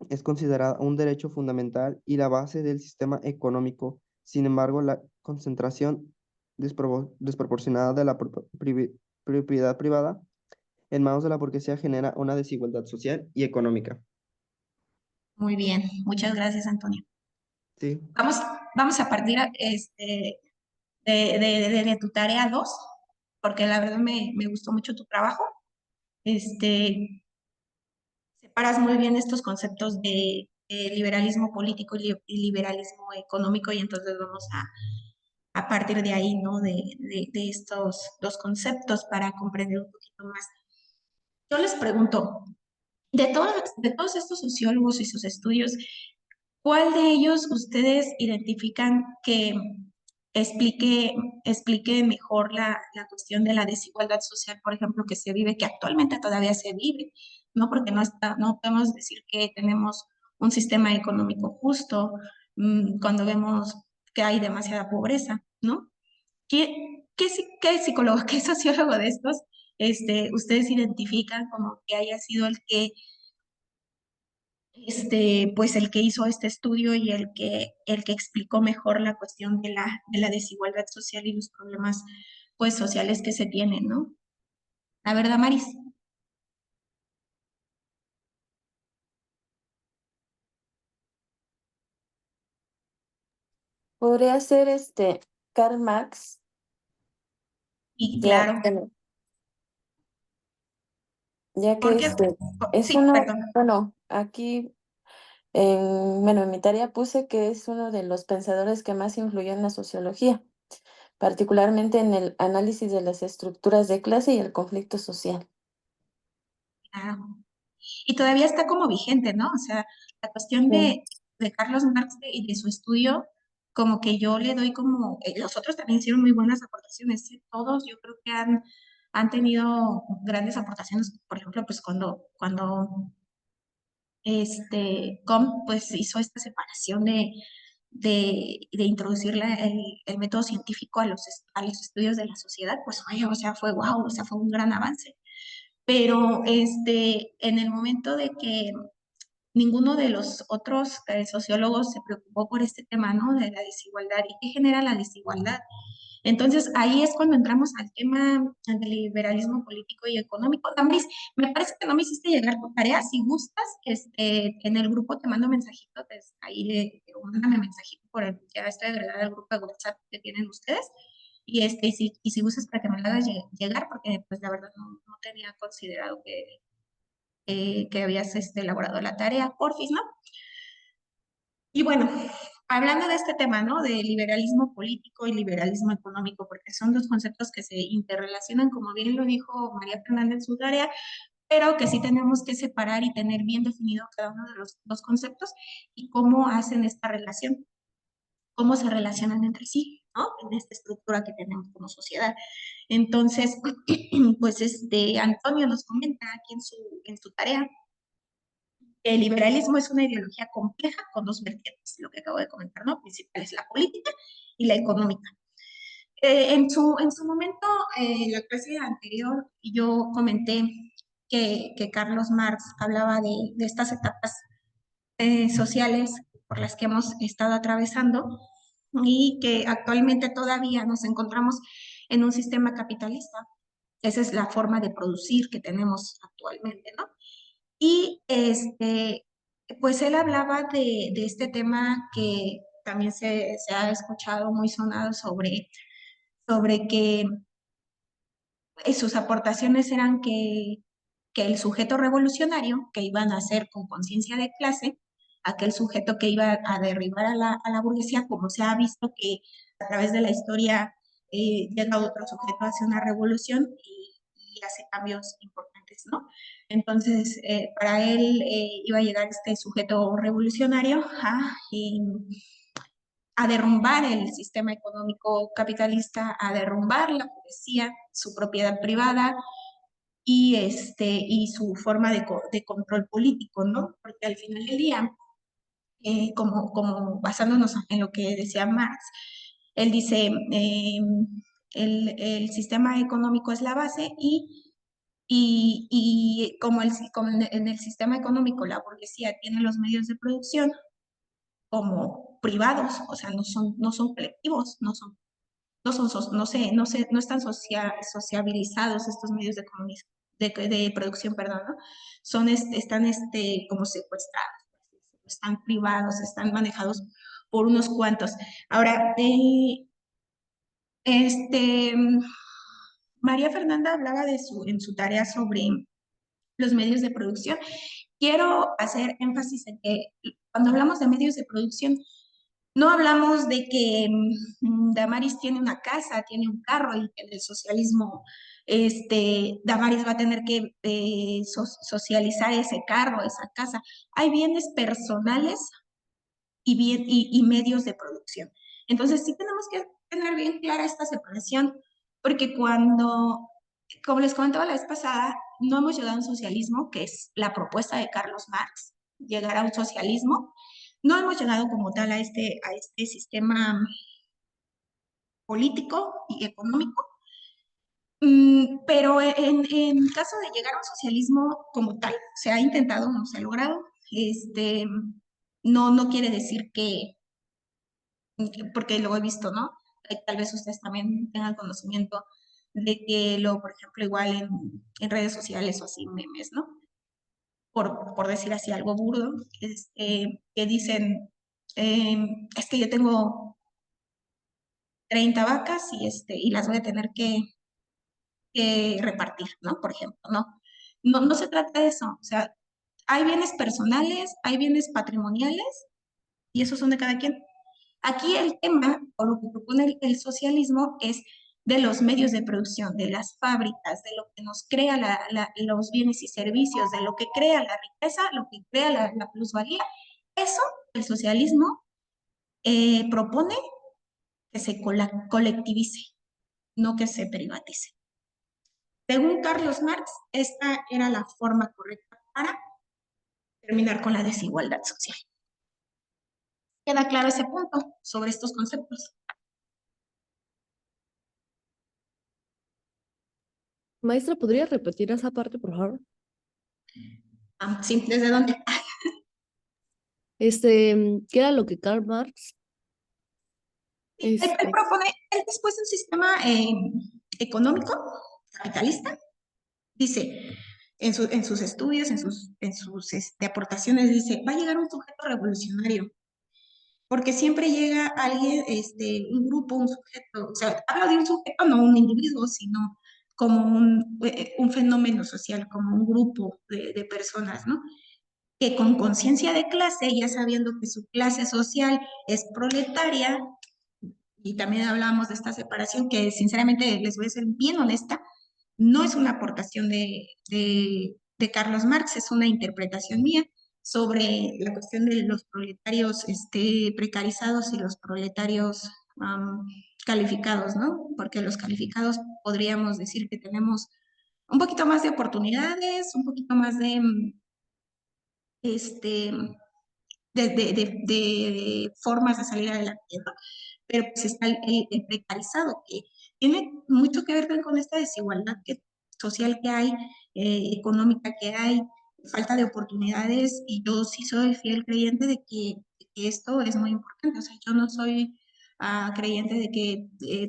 Speaker 3: es considerada un derecho fundamental y la base del sistema económico. Sin embargo, la concentración desproporcionada de la propiedad privada en manos de la burguesía genera una desigualdad social y económica.
Speaker 1: Muy bien, muchas gracias, Antonio.
Speaker 3: Sí,
Speaker 1: Vamos, vamos a partir de tu tarea 2 porque la verdad me gustó mucho tu trabajo. Este, separas muy bien estos conceptos de liberalismo político y liberalismo económico, y entonces vamos a partir de ahí, ¿no? De estos dos conceptos para comprender un poquito más. Yo les pregunto, de todos estos sociólogos y sus estudios, ¿cuál de ellos ustedes identifican que explique, explique mejor la cuestión de la desigualdad social, por ejemplo, que se vive, que actualmente todavía se vive, ¿no? Porque no podemos decir que tenemos un sistema económico justo, cuando vemos que hay demasiada pobreza, ¿no? ¿Qué psicólogo, qué sociólogo de estos ustedes identifican como que haya sido el que pues el que hizo este estudio y el que explicó mejor la cuestión de la desigualdad social y los problemas, pues, sociales que se tienen, ¿no? La verdad, Maris.
Speaker 2: Podría ser Karl Marx,
Speaker 1: Y
Speaker 2: ya,
Speaker 1: claro,
Speaker 2: bueno, ya que
Speaker 1: porque,
Speaker 2: es
Speaker 1: sí,
Speaker 2: uno,
Speaker 1: perdón.
Speaker 2: bueno, aquí, en mi tarea puse que es uno de los pensadores que más influyó en la sociología, particularmente en el análisis de las estructuras de clase y el conflicto social.
Speaker 1: Claro. Y todavía está como vigente, ¿no? O sea, la cuestión
Speaker 2: Sí.
Speaker 1: de Carlos Marx y de su estudio, como que yo le doy como, los otros también hicieron muy buenas aportaciones, ¿sí? Todos yo creo que han tenido grandes aportaciones, por ejemplo, pues cuando Comte pues hizo esta separación de introducir el método científico a los estudios de la sociedad, pues oye, o sea, fue wow, o sea, fue un gran avance. Pero en el momento de que ninguno de los otros sociólogos se preocupó por este tema, ¿no? De la desigualdad y qué genera la desigualdad. Entonces, ahí es cuando entramos al tema del liberalismo político y económico. Damaris, me parece que no me hiciste llegar tu tarea. Si gustas, en el grupo te mando mensajito, ahí mándame mensajito por el, ya estoy agregada al grupo de WhatsApp que tienen ustedes. Y si gustas para que me lo hagas llegar, porque pues la verdad no tenía considerado que habías elaborado la tarea, porfis, ¿no? Y bueno, hablando de este tema, ¿no? De liberalismo político y liberalismo económico, porque son dos conceptos que se interrelacionan, como bien lo dijo María Fernanda en su tarea, pero que sí tenemos que separar y tener bien definido cada uno de los dos conceptos y cómo hacen esta relación, cómo se relacionan entre sí, ¿no? En esta estructura que tenemos como sociedad. Entonces, pues Antonio nos comenta aquí en su tarea. El liberalismo es una ideología compleja con dos vertientes, lo que acabo de comentar, ¿no? Principal es la política y la económica. En su momento, la clase anterior, yo comenté que Carlos Marx hablaba de estas etapas sociales por las que hemos estado atravesando y que actualmente todavía nos encontramos en un sistema capitalista. Esa es la forma de producir que tenemos actualmente, ¿no? Y pues él hablaba de este tema que también se ha escuchado muy sonado sobre que sus aportaciones eran que el sujeto revolucionario, que iba a nacer con conciencia de clase, aquel sujeto que iba a derribar a la burguesía, como se ha visto que a través de la historia llega otro sujeto, hace una revolución y hace cambios importantes, ¿no? Entonces, para él iba a llegar este sujeto revolucionario a derrumbar el sistema económico capitalista, a derrumbar la burguesía, su propiedad privada, y su forma de control político, ¿no? Porque al final del día, como basándonos en lo que decía Marx, él dice, el sistema económico es la base y como en el sistema económico la burguesía tiene los medios de producción como privados, o sea, no son colectivos, no están sociabilizados estos medios de producción, perdón, ¿no? Están como secuestrados, están privados, están manejados por unos cuantos. Ahora, este, María Fernanda hablaba en su tarea sobre los medios de producción. Quiero hacer énfasis en que cuando hablamos de medios de producción, no hablamos de que Damaris tiene una casa, tiene un carro y que en el socialismo Damaris va a tener que socializar ese carro, esa casa. Hay bienes personales y medios de producción. Entonces sí tenemos que tener bien clara esta separación, porque como les comentaba la vez pasada, no hemos llegado a un socialismo, que es la propuesta de Carlos Marx, llegar a un socialismo. No hemos llegado como tal a este sistema político y económico, pero en caso de llegar a un socialismo como tal, se ha intentado, no se ha logrado. No quiere decir porque lo he visto, ¿no? Tal vez ustedes también tengan conocimiento de que por ejemplo, igual en redes sociales o así, memes, ¿no? Por decir así algo burdo, que dicen, es que yo tengo 30 vacas y las voy a tener que repartir, ¿no? Por ejemplo, ¿no? No se trata de eso, o sea, hay bienes personales, hay bienes patrimoniales y esos son de cada quien. Aquí el tema, o lo que propone el socialismo, es de los medios de producción, de las fábricas, de lo que nos crea los bienes y servicios, de lo que crea la riqueza, lo que crea la plusvalía. Eso el socialismo propone que se colectivice, no que se privatice. Según Carlos Marx, esta era la forma correcta para terminar con la desigualdad social. ¿Queda claro ese punto sobre estos conceptos?
Speaker 4: Maestra, ¿podría repetir esa parte, por favor?
Speaker 1: Sí, ¿desde dónde?
Speaker 4: ¿Qué era lo que Karl Marx?
Speaker 1: Él
Speaker 4: Este,
Speaker 1: propone, él después de un sistema económico, capitalista, dice, en sus estudios, en sus aportaciones, dice, va a llegar un sujeto revolucionario, porque siempre llega alguien, un grupo, un sujeto, o sea, habla de un sujeto, no un individuo, sino como un fenómeno social, como un grupo de personas, ¿no? Que con conciencia de clase, ya sabiendo que su clase social es proletaria, y también hablamos de esta separación, que sinceramente les voy a ser bien honesta, no es una aportación de Carlos Marx, es una interpretación mía sobre la cuestión de los proletarios precarizados y los proletarios calificados, ¿no? Porque los calificados podríamos decir que tenemos un poquito más de oportunidades, un poquito más este, de formas de salir adelante, ¿no? Pero pues está el precarizado, que tiene mucho que ver con esta desigualdad social que hay, económica que hay, falta de oportunidades, y yo sí soy fiel creyente de que esto es muy importante. O sea, yo no soy creyente de que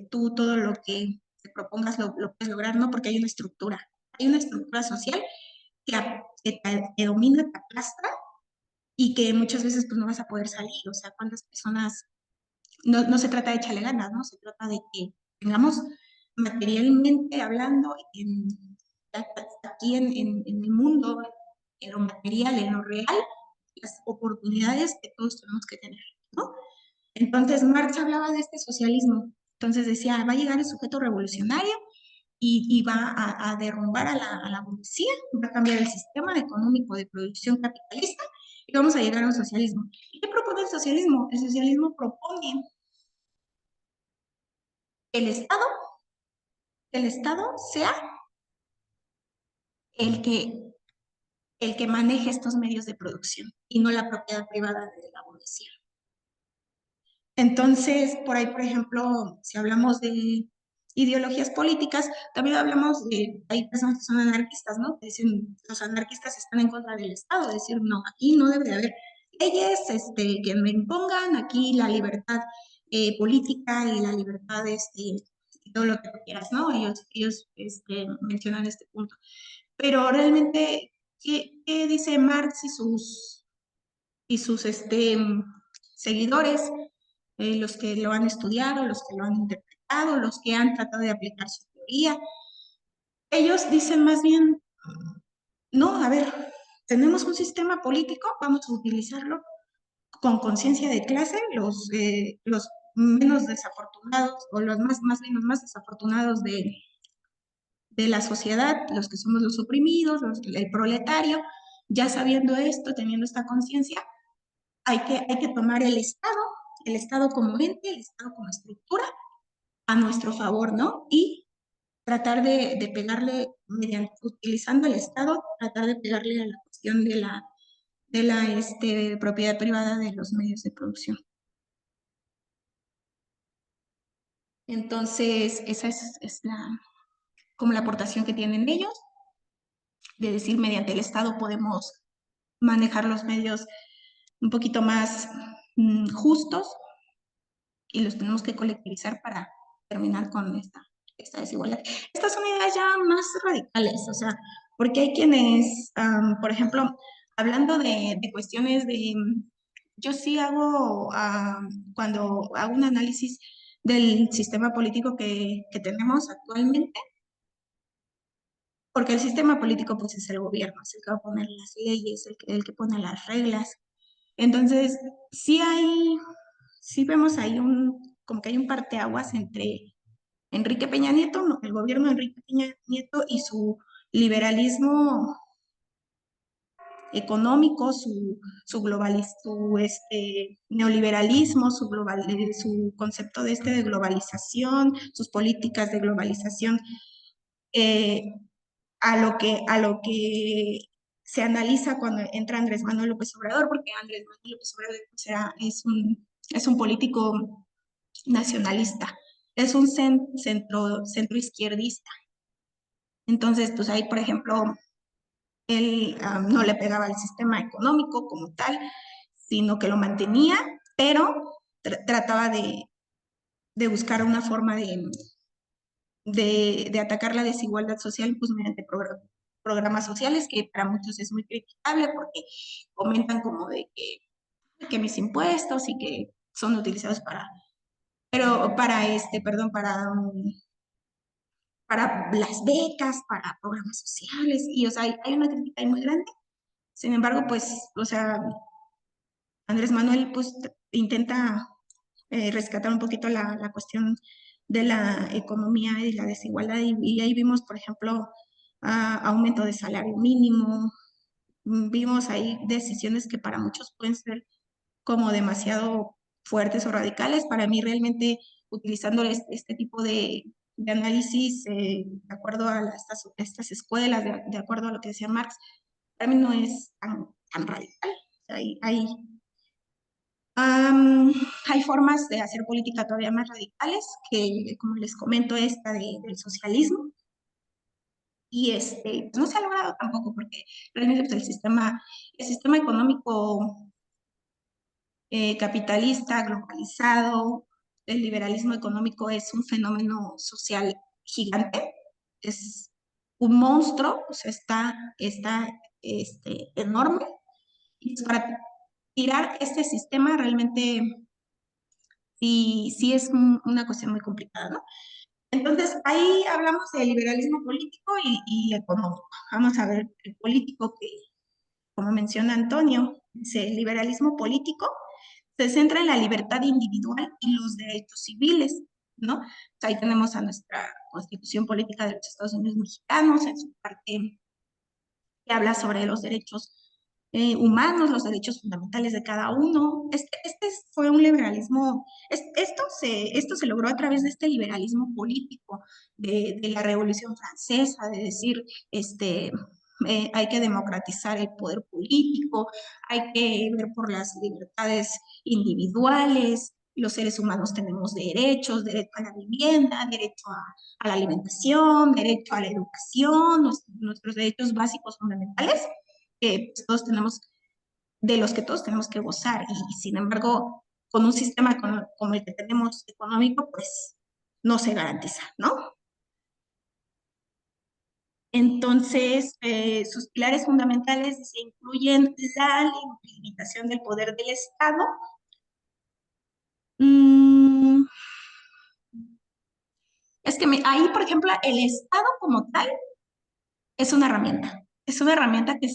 Speaker 1: tú todo lo que te propongas lo puedes lograr, no, porque hay una estructura social que domina, te aplasta, y que muchas veces pues no vas a poder salir. O sea, cuántas personas, no se trata de echarle ganas, ¿no? Se trata de que tengamos materialmente hablando, aquí en el mundo, en lo material, en lo real, las oportunidades que todos tenemos que tener, ¿no? Entonces Marx hablaba de este socialismo. Entonces decía, va a llegar el sujeto revolucionario y va a derrumbar a la burguesía, va a cambiar el sistema económico de producción capitalista y vamos a llegar a un socialismo. ¿Y qué propone el socialismo? El socialismo propone que el Estado sea el que, el que maneje estos medios de producción y no la propiedad privada de la burguesía. Entonces, por ahí, por ejemplo, si hablamos de ideologías políticas, también hablamos hay personas que son anarquistas, ¿no? Que dicen, los anarquistas están en contra del Estado, es decir, no, aquí no debe de haber leyes que me impongan, aquí la libertad política y la libertad, y todo lo que tú quieras, ¿no? Ellos mencionan este punto. Pero realmente, ¿qué dice Marx y sus seguidores? Los que lo han estudiado, los que lo han interpretado, los que han tratado de aplicar su teoría. Ellos dicen más bien, no, a ver, tenemos un sistema político, vamos a utilizarlo con conciencia de clase, los menos desafortunados, o más bien los más desafortunados de la sociedad, los que somos los oprimidos, el proletario, ya sabiendo esto, teniendo esta conciencia, hay que tomar el Estado como ente, el Estado como estructura, a nuestro favor, ¿no? Y tratar de pegarle, utilizando el Estado, tratar de pegarle a la cuestión de la propiedad privada de los medios de producción. Entonces, esa es como la aportación que tienen ellos, de decir, mediante el Estado podemos manejar los medios un poquito más justos, y los tenemos que colectivizar para terminar con esta desigualdad. Estas son ideas ya más radicales, o sea, porque hay quienes, por ejemplo, hablando de cuestiones yo sí hago, cuando hago un análisis del sistema político que tenemos actualmente, porque el sistema político pues es el gobierno, es el que va a poner las leyes, el que pone las reglas. Entonces, sí vemos ahí como que hay un parteaguas entre Enrique Peña Nieto, no, el gobierno de Enrique Peña Nieto, y su liberalismo económico, su neoliberalismo, su concepto de globalización, sus políticas de globalización, eh, a lo que se analiza cuando entra Andrés Manuel López Obrador, porque Andrés Manuel López Obrador es un político nacionalista, es un centro izquierdista. Entonces, pues ahí, por ejemplo, él no le pegaba al sistema económico como tal, sino que lo mantenía, pero trataba de buscar una forma de atacar la desigualdad social pues mediante programas sociales, que para muchos es muy criticable porque comentan como de que mis impuestos y que son utilizados para las becas, para programas sociales, y o sea, hay una crítica ahí muy grande. Sin embargo, pues, o sea, Andrés Manuel pues intenta rescatar un poquito la cuestión de la economía y la desigualdad, y ahí vimos, por ejemplo, aumento de salario mínimo, vimos ahí decisiones que para muchos pueden ser como demasiado fuertes o radicales. Para mí realmente utilizando este tipo de análisis de acuerdo a estas escuelas, de acuerdo a lo que decía Marx, para mí no es tan radical. O sea, hay formas de hacer política todavía más radicales, que como les comento, esta del socialismo, y pues no se ha logrado tampoco, porque realmente pues, el sistema económico capitalista, globalizado, el liberalismo económico es un fenómeno social gigante, es un monstruo, o sea, está enorme, y pues para tirar este sistema realmente sí es una cuestión muy complicada, ¿no? Entonces, ahí hablamos de liberalismo político y económico. Vamos a ver el político que, como menciona Antonio, dice, el liberalismo político se centra en la libertad individual y los derechos civiles, ¿no? O sea, ahí tenemos a nuestra Constitución Política de los Estados Unidos Mexicanos, en su parte que habla sobre los derechos humanos, los derechos fundamentales de cada uno. Este fue un liberalismo, esto se logró a través de este liberalismo político, de la Revolución Francesa, de decir, hay que democratizar el poder político, hay que ver por las libertades individuales, los seres humanos tenemos derechos, derecho a la vivienda, derecho a la alimentación, derecho a la educación, nuestros derechos básicos fundamentales, que pues, de los que todos tenemos que gozar, y sin embargo, con un sistema como el que tenemos económico, pues no se garantiza, ¿no? Entonces, sus pilares fundamentales se incluyen la limitación del poder del Estado. Es que ahí, por ejemplo, el Estado como tal es una herramienta que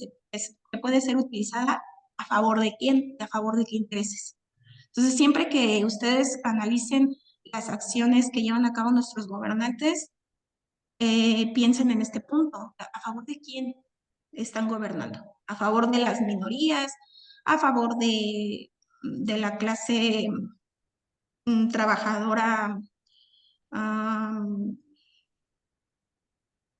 Speaker 1: puede ser utilizada a favor de quién, a favor de qué intereses. Entonces, siempre que ustedes analicen las acciones que llevan a cabo nuestros gobernantes, piensen en este punto, a favor de quién están gobernando, a favor de las minorías, a favor de la clase trabajadora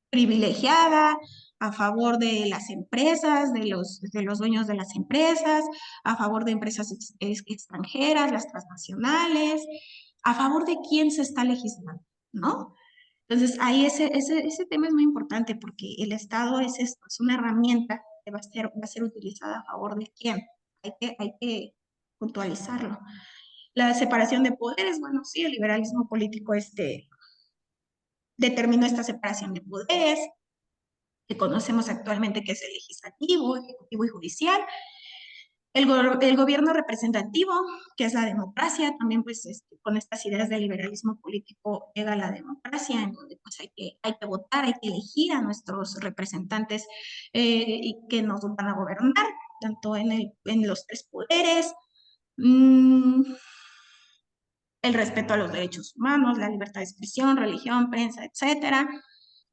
Speaker 1: privilegiada, a favor de las empresas, de los dueños de las empresas, a favor de empresas extranjeras, las transnacionales, a favor de quién se está legislando, ¿no? Entonces, ahí ese tema es muy importante porque el Estado es esto, es una herramienta que va a ser utilizada a favor de quién. Hay que puntualizarlo. La separación de poderes, bueno, sí, el liberalismo político determinó esta separación de poderes, que conocemos actualmente, que es el legislativo, ejecutivo y judicial. El gobierno representativo, que es la democracia, también pues con estas ideas del liberalismo político llega la democracia, en donde pues hay que votar, hay que elegir a nuestros representantes y que nos van a gobernar, tanto en los tres poderes. El respeto a los derechos humanos, la libertad de expresión, religión, prensa, etcétera.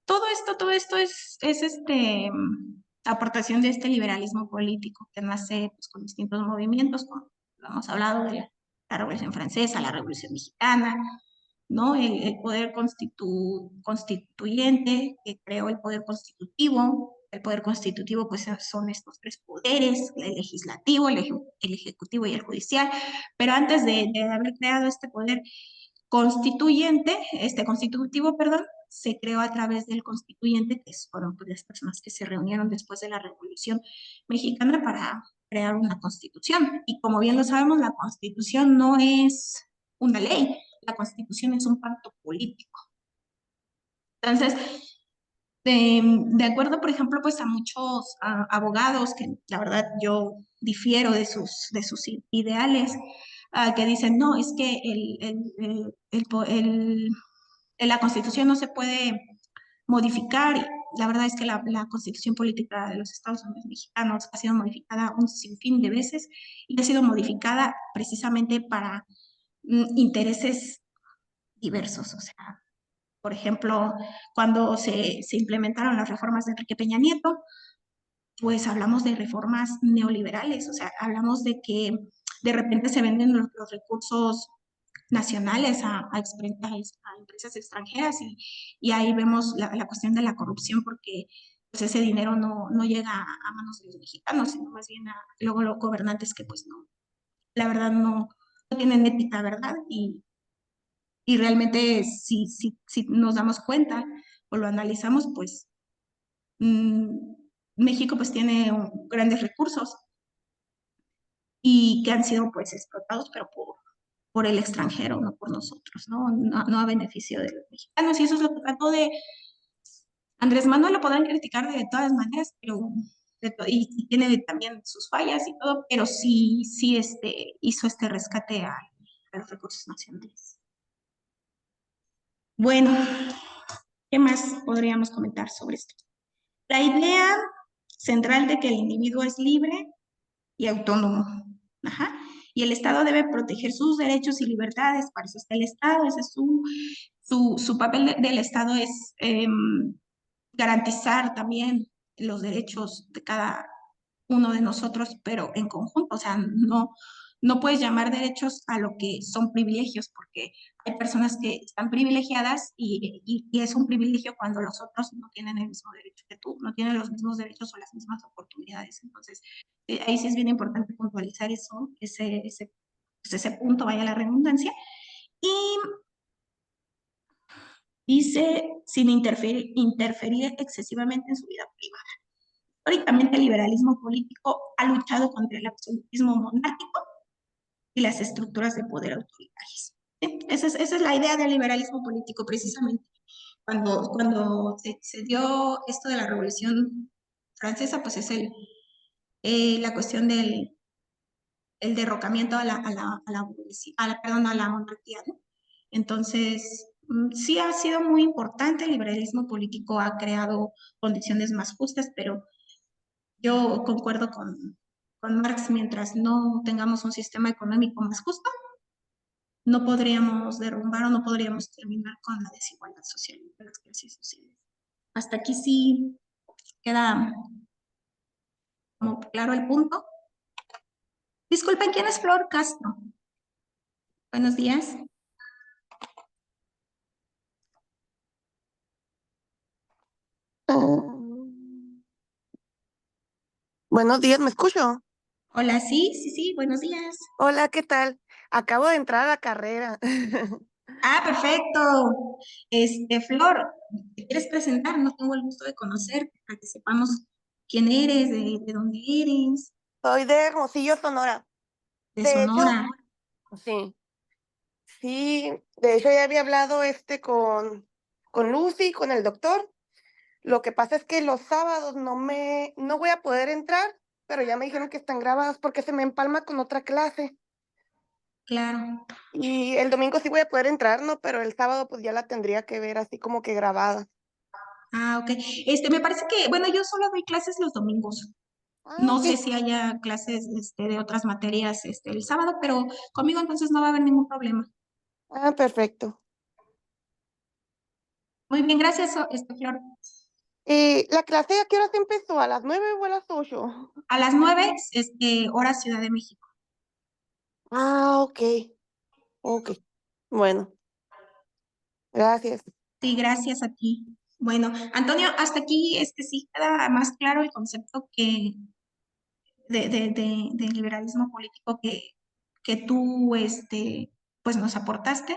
Speaker 1: Todo esto es aportación de este liberalismo político que nace pues, con distintos movimientos, como lo hemos hablado de la Revolución Francesa, la Revolución Mexicana, ¿no? El poder constituyente que creó el poder constitutivo. El poder constitutivo pues son estos tres poderes, el legislativo, el ejecutivo y el judicial, pero antes de haber creado este poder constitutivo, perdón, se creó a través del constituyente, que fueron pues, las personas que se reunieron después de la Revolución Mexicana para crear una constitución. Y como bien lo sabemos, la constitución no es una ley, la constitución es un pacto político. Entonces, de acuerdo, por ejemplo, pues a muchos abogados, que la verdad yo difiero de sus ideales, que dicen, no, es que la constitución no se puede modificar. Y la verdad es que la constitución política de los Estados Unidos mexicanos ha sido modificada un sinfín de veces y ha sido modificada precisamente para intereses diversos. O sea, por ejemplo, cuando se implementaron las reformas de Enrique Peña Nieto, pues hablamos de reformas neoliberales. O sea, hablamos de que de repente se venden los recursos nacionales a empresas extranjeras y ahí vemos la cuestión de la corrupción porque pues ese dinero no llega a manos de los mexicanos, sino más bien a luego los gobernantes que pues no, la verdad no tienen ética, ¿verdad? Y realmente si nos damos cuenta o lo analizamos, pues mm, México pues tiene grandes recursos y que han sido pues explotados, pero por el extranjero, no por nosotros, ¿no? A beneficio de los mexicanos. Y eso es lo que trató de Andrés Manuel. Lo podrán criticar de todas maneras, pero y tiene también sus fallas y todo, pero sí hizo este rescate a los recursos nacionales. Bueno, ¿qué más podríamos comentar sobre esto? La idea central de que el individuo es libre y autónomo. Ajá. Y el Estado debe proteger sus derechos y libertades. Para eso está el Estado. Ese es su papel del Estado, es garantizar también los derechos de cada uno de nosotros, pero en conjunto. O sea, no puedes llamar derechos a lo que son privilegios, porque hay personas que están privilegiadas y es un privilegio cuando los otros no tienen el mismo derecho que tú, no tienen los mismos derechos o las mismas oportunidades. Entonces, ahí sí es bien importante puntualizar eso, ese punto, vaya la redundancia. Y dice, sin interferir excesivamente en su vida privada. Históricamente, el liberalismo político ha luchado contra el absolutismo monárquico y las estructuras de poder autoritarias. ¿Sí? Esa es la idea del liberalismo político, precisamente. Cuando se dio esto de la Revolución Francesa, pues es la cuestión del el derrocamiento perdón, a la monarquía, ¿no? Entonces, sí ha sido muy importante. El liberalismo político ha creado condiciones más justas, pero yo concuerdo con Marx. Mientras no tengamos un sistema económico más justo, no podríamos derrumbar o no podríamos terminar con la desigualdad social de las clases sociales. Hasta aquí sí queda como claro el punto. Disculpen, ¿quién es Flor Castro? Buenos días.
Speaker 5: Buenos días, ¿me escucho?
Speaker 1: Hola, sí, buenos días.
Speaker 5: Hola, ¿qué tal? Acabo de entrar a la carrera.
Speaker 1: Ah, perfecto. Flor, ¿te quieres presentar? No tengo el gusto de conocerte, para que sepamos quién eres, de dónde eres,
Speaker 5: Soy de Hermosillo, Sonora.
Speaker 1: de
Speaker 5: De hecho,
Speaker 1: Sonora.
Speaker 5: sí, sí, de hecho ya había hablado con Lucy, con el doctor. Lo que pasa es que los sábados no voy a poder entrar, pero ya me dijeron que están grabadas porque se me empalma con otra clase.
Speaker 1: Claro.
Speaker 5: Y el domingo sí voy a poder entrar, ¿no? Pero el sábado pues ya la tendría que ver así como que grabada.
Speaker 1: Ah, ok. Me parece que, bueno, yo solo doy clases los domingos.
Speaker 5: Ah,
Speaker 1: No
Speaker 5: ok.
Speaker 1: sé si haya clases, de otras materias, el sábado, pero conmigo entonces no va a haber ningún problema.
Speaker 5: Ah, perfecto.
Speaker 1: Muy bien, gracias, Flor.
Speaker 5: ¿La clase a qué horas empezó? ¿A las 9 o a las 8?
Speaker 1: A las 9, hora Ciudad de México.
Speaker 5: Ah, ok, ok. Bueno, gracias.
Speaker 1: Sí, gracias a ti. Bueno, Antonio, hasta aquí sí queda más claro el concepto de liberalismo político que tú pues nos aportaste.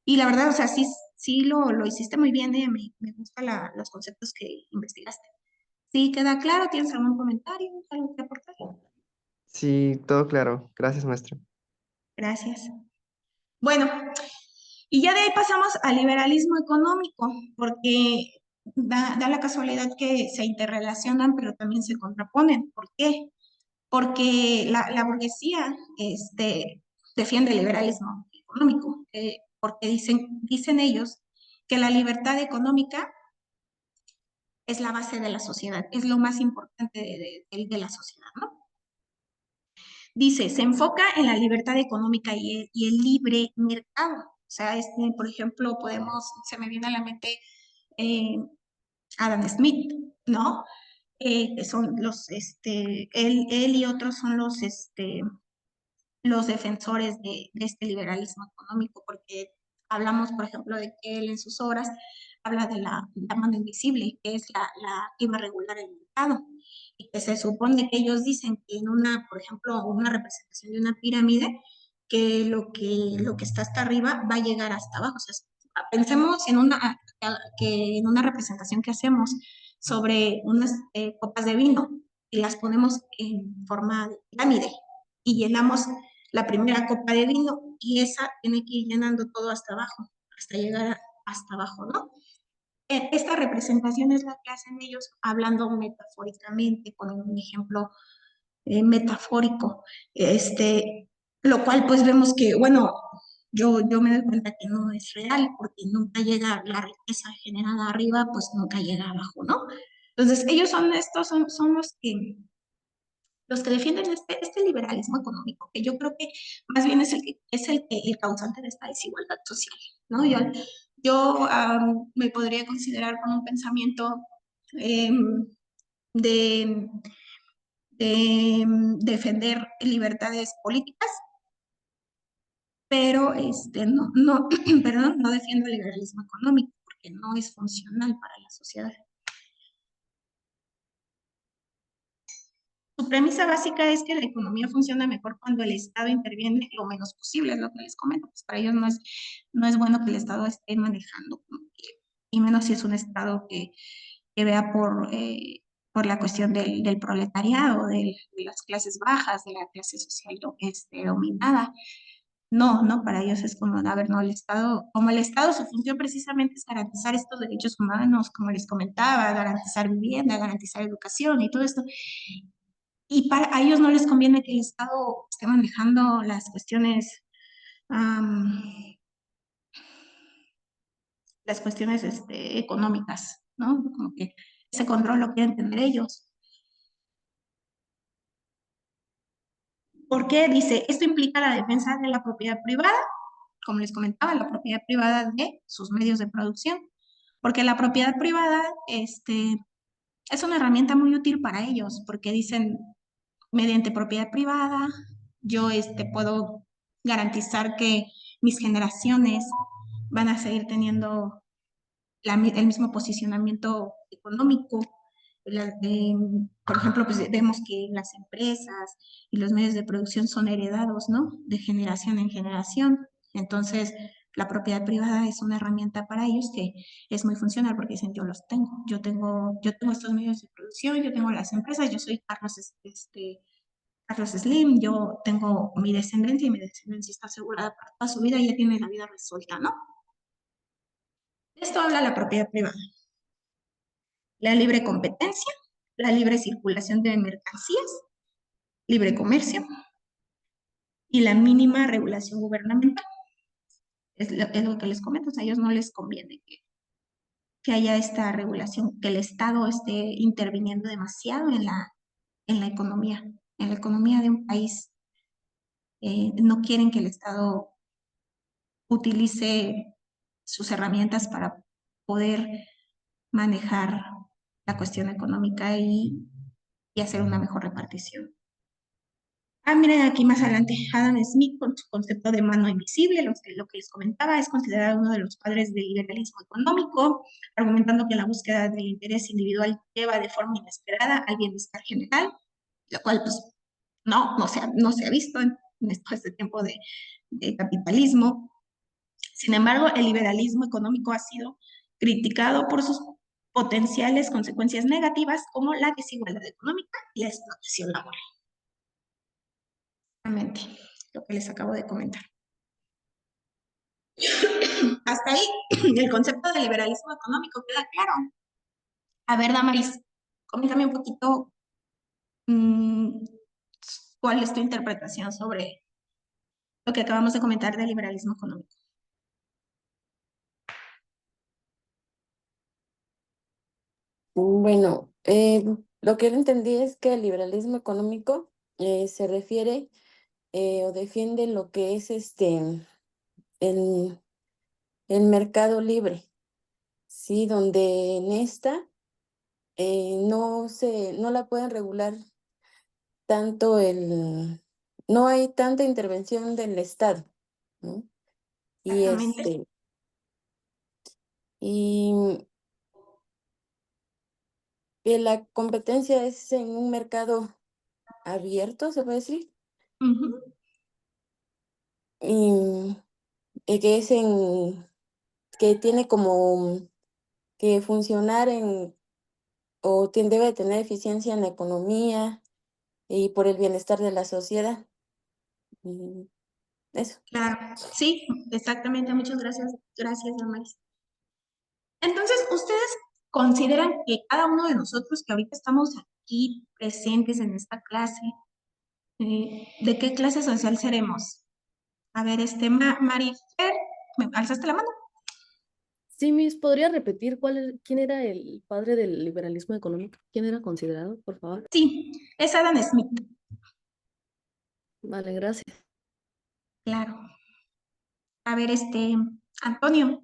Speaker 1: Y la verdad, o sea, sí lo hiciste muy bien. Me gustan los conceptos que investigaste. Sí, queda claro. ¿Tienes algún comentario, algo que aportar?
Speaker 3: Sí, todo claro. Gracias, maestra.
Speaker 1: Gracias. Bueno, y ya de ahí pasamos al liberalismo económico, porque da la casualidad que se interrelacionan, pero también se contraponen. ¿Por qué? Porque la burguesía defiende el liberalismo económico, porque dicen ellos que la libertad económica es la base de la sociedad, es lo más importante de la sociedad, ¿no? Dice, se enfoca en la libertad económica y el libre mercado. O sea, por ejemplo, se me viene a la mente eh, Adam Smith, ¿no? Que son él y otros son los defensores de este liberalismo económico, porque hablamos, por ejemplo, de que él en sus obras habla de la mano invisible, que es la que iba a regular el mercado, y que se supone que ellos dicen que por ejemplo, una representación de una pirámide, que lo que está hasta arriba va a llegar hasta abajo. O sea, pensemos que en una representación que hacemos sobre unas copas de vino y las ponemos en forma de pirámide y llenamos la primera copa de vino y esa tiene que ir llenando todo hasta abajo, hasta llegar hasta abajo, ¿no? Esta representación es la que hacen ellos hablando metafóricamente, con un ejemplo metafórico, lo cual pues vemos que, bueno, yo me doy cuenta que no es real, porque nunca llega la riqueza generada arriba, pues nunca llega abajo, ¿no? Entonces, ellos son los que defienden este liberalismo económico, que yo creo que más bien es el causante de esta desigualdad social, ¿no? Yo me podría considerar con un pensamiento em, de, de defender libertades políticas, pero no, perdón, no defiendo el liberalismo económico porque no es funcional para la sociedad. Su premisa básica es que la economía funciona mejor cuando el Estado interviene lo menos posible, es lo que les comento. Pues para ellos no es bueno que el Estado esté manejando, y menos si es un Estado que vea por la cuestión del proletariado, de las clases bajas, de la clase social dominada. No, para ellos es como, a ver, no, como el Estado, su función precisamente es garantizar estos derechos humanos, como les comentaba, garantizar vivienda, garantizar educación y todo esto. Y a ellos no les conviene que el Estado esté manejando am, las cuestiones económicas, ¿no? Como que ese control lo quieren tener ellos. ¿Por qué? Dice, esto implica la defensa de la propiedad privada, como les comentaba, la propiedad privada de sus medios de producción, porque la propiedad privada es una herramienta muy útil para ellos, porque dicen, mediante propiedad privada, yo puedo garantizar que mis generaciones van a seguir teniendo el mismo posicionamiento económico. Por ejemplo, pues vemos que las empresas y los medios de producción son heredados, ¿no? De generación en generación. Entonces, la propiedad privada es una herramienta para ellos que es muy funcional porque dicen, yo los tengo. Yo tengo estos medios de producción, yo tengo las empresas, yo soy Carlos Slim, yo tengo mi descendencia y mi descendencia está asegurada para toda su vida y ya tiene la vida resuelta, ¿no? Esto habla la propiedad privada. La libre competencia, la libre circulación de mercancías, libre comercio y la mínima regulación gubernamental. Es lo que les comento, o sea, a ellos no les conviene que haya esta regulación, que el Estado esté interviniendo demasiado en la economía de un país. No quieren que el Estado utilice sus herramientas para poder manejar la cuestión económica y hacer una mejor repartición. Miren aquí más adelante, Adam Smith con su concepto de mano invisible, lo que les comentaba, es considerado uno de los padres del liberalismo económico, argumentando que la búsqueda del interés individual lleva de forma inesperada al bienestar general, lo cual pues no se ha visto en este tiempo de capitalismo. Sin embargo, el liberalismo económico ha sido criticado por sus potenciales consecuencias negativas como la desigualdad económica y la explotación laboral. Exactamente, lo que les acabo de comentar. Hasta ahí, el concepto de liberalismo económico queda claro. A ver, Damaris, coméntame un poquito cuál es tu interpretación sobre lo que acabamos de comentar del liberalismo económico.
Speaker 2: Bueno, lo que yo entendí es que el liberalismo económico se refiere o defiende lo que es el, el mercado libre, ¿sí? Donde en esta no la pueden regular tanto no hay tanta intervención del Estado, ¿no? Y
Speaker 1: Exactamente.
Speaker 2: y que la competencia es en un mercado abierto, se puede decir,
Speaker 1: Ujú.
Speaker 2: y que que tiene como que funcionar debe tener eficiencia en la economía y por el bienestar de la sociedad. Y eso.
Speaker 1: Claro, sí, exactamente. Muchas gracias. Gracias, Damaris. Entonces, ¿ustedes consideran que cada uno de nosotros que ahorita estamos aquí presentes en esta clase, de qué clase social seremos? A ver, Marifer, ¿me alzaste la mano?
Speaker 4: Sí, Miss, ¿podría repetir quién era el padre del liberalismo económico? ¿Quién era considerado, por favor?
Speaker 1: Sí, es Adam Smith,
Speaker 4: Vale, gracias.
Speaker 1: claro. A ver, Antonio,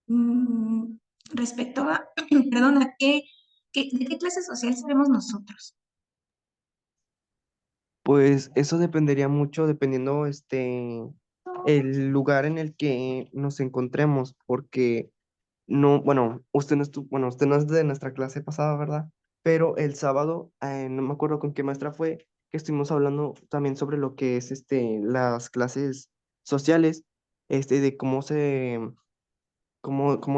Speaker 1: mm, respecto a, perdón, ¿de qué clase social seremos nosotros?
Speaker 3: Pues eso dependería mucho dependiendo el lugar en el que nos encontremos, porque no, bueno, usted no es de nuestra clase pasada, ¿verdad? Pero el sábado, no me acuerdo con qué maestra fue, que estuvimos hablando también sobre lo que es las clases sociales, de cómo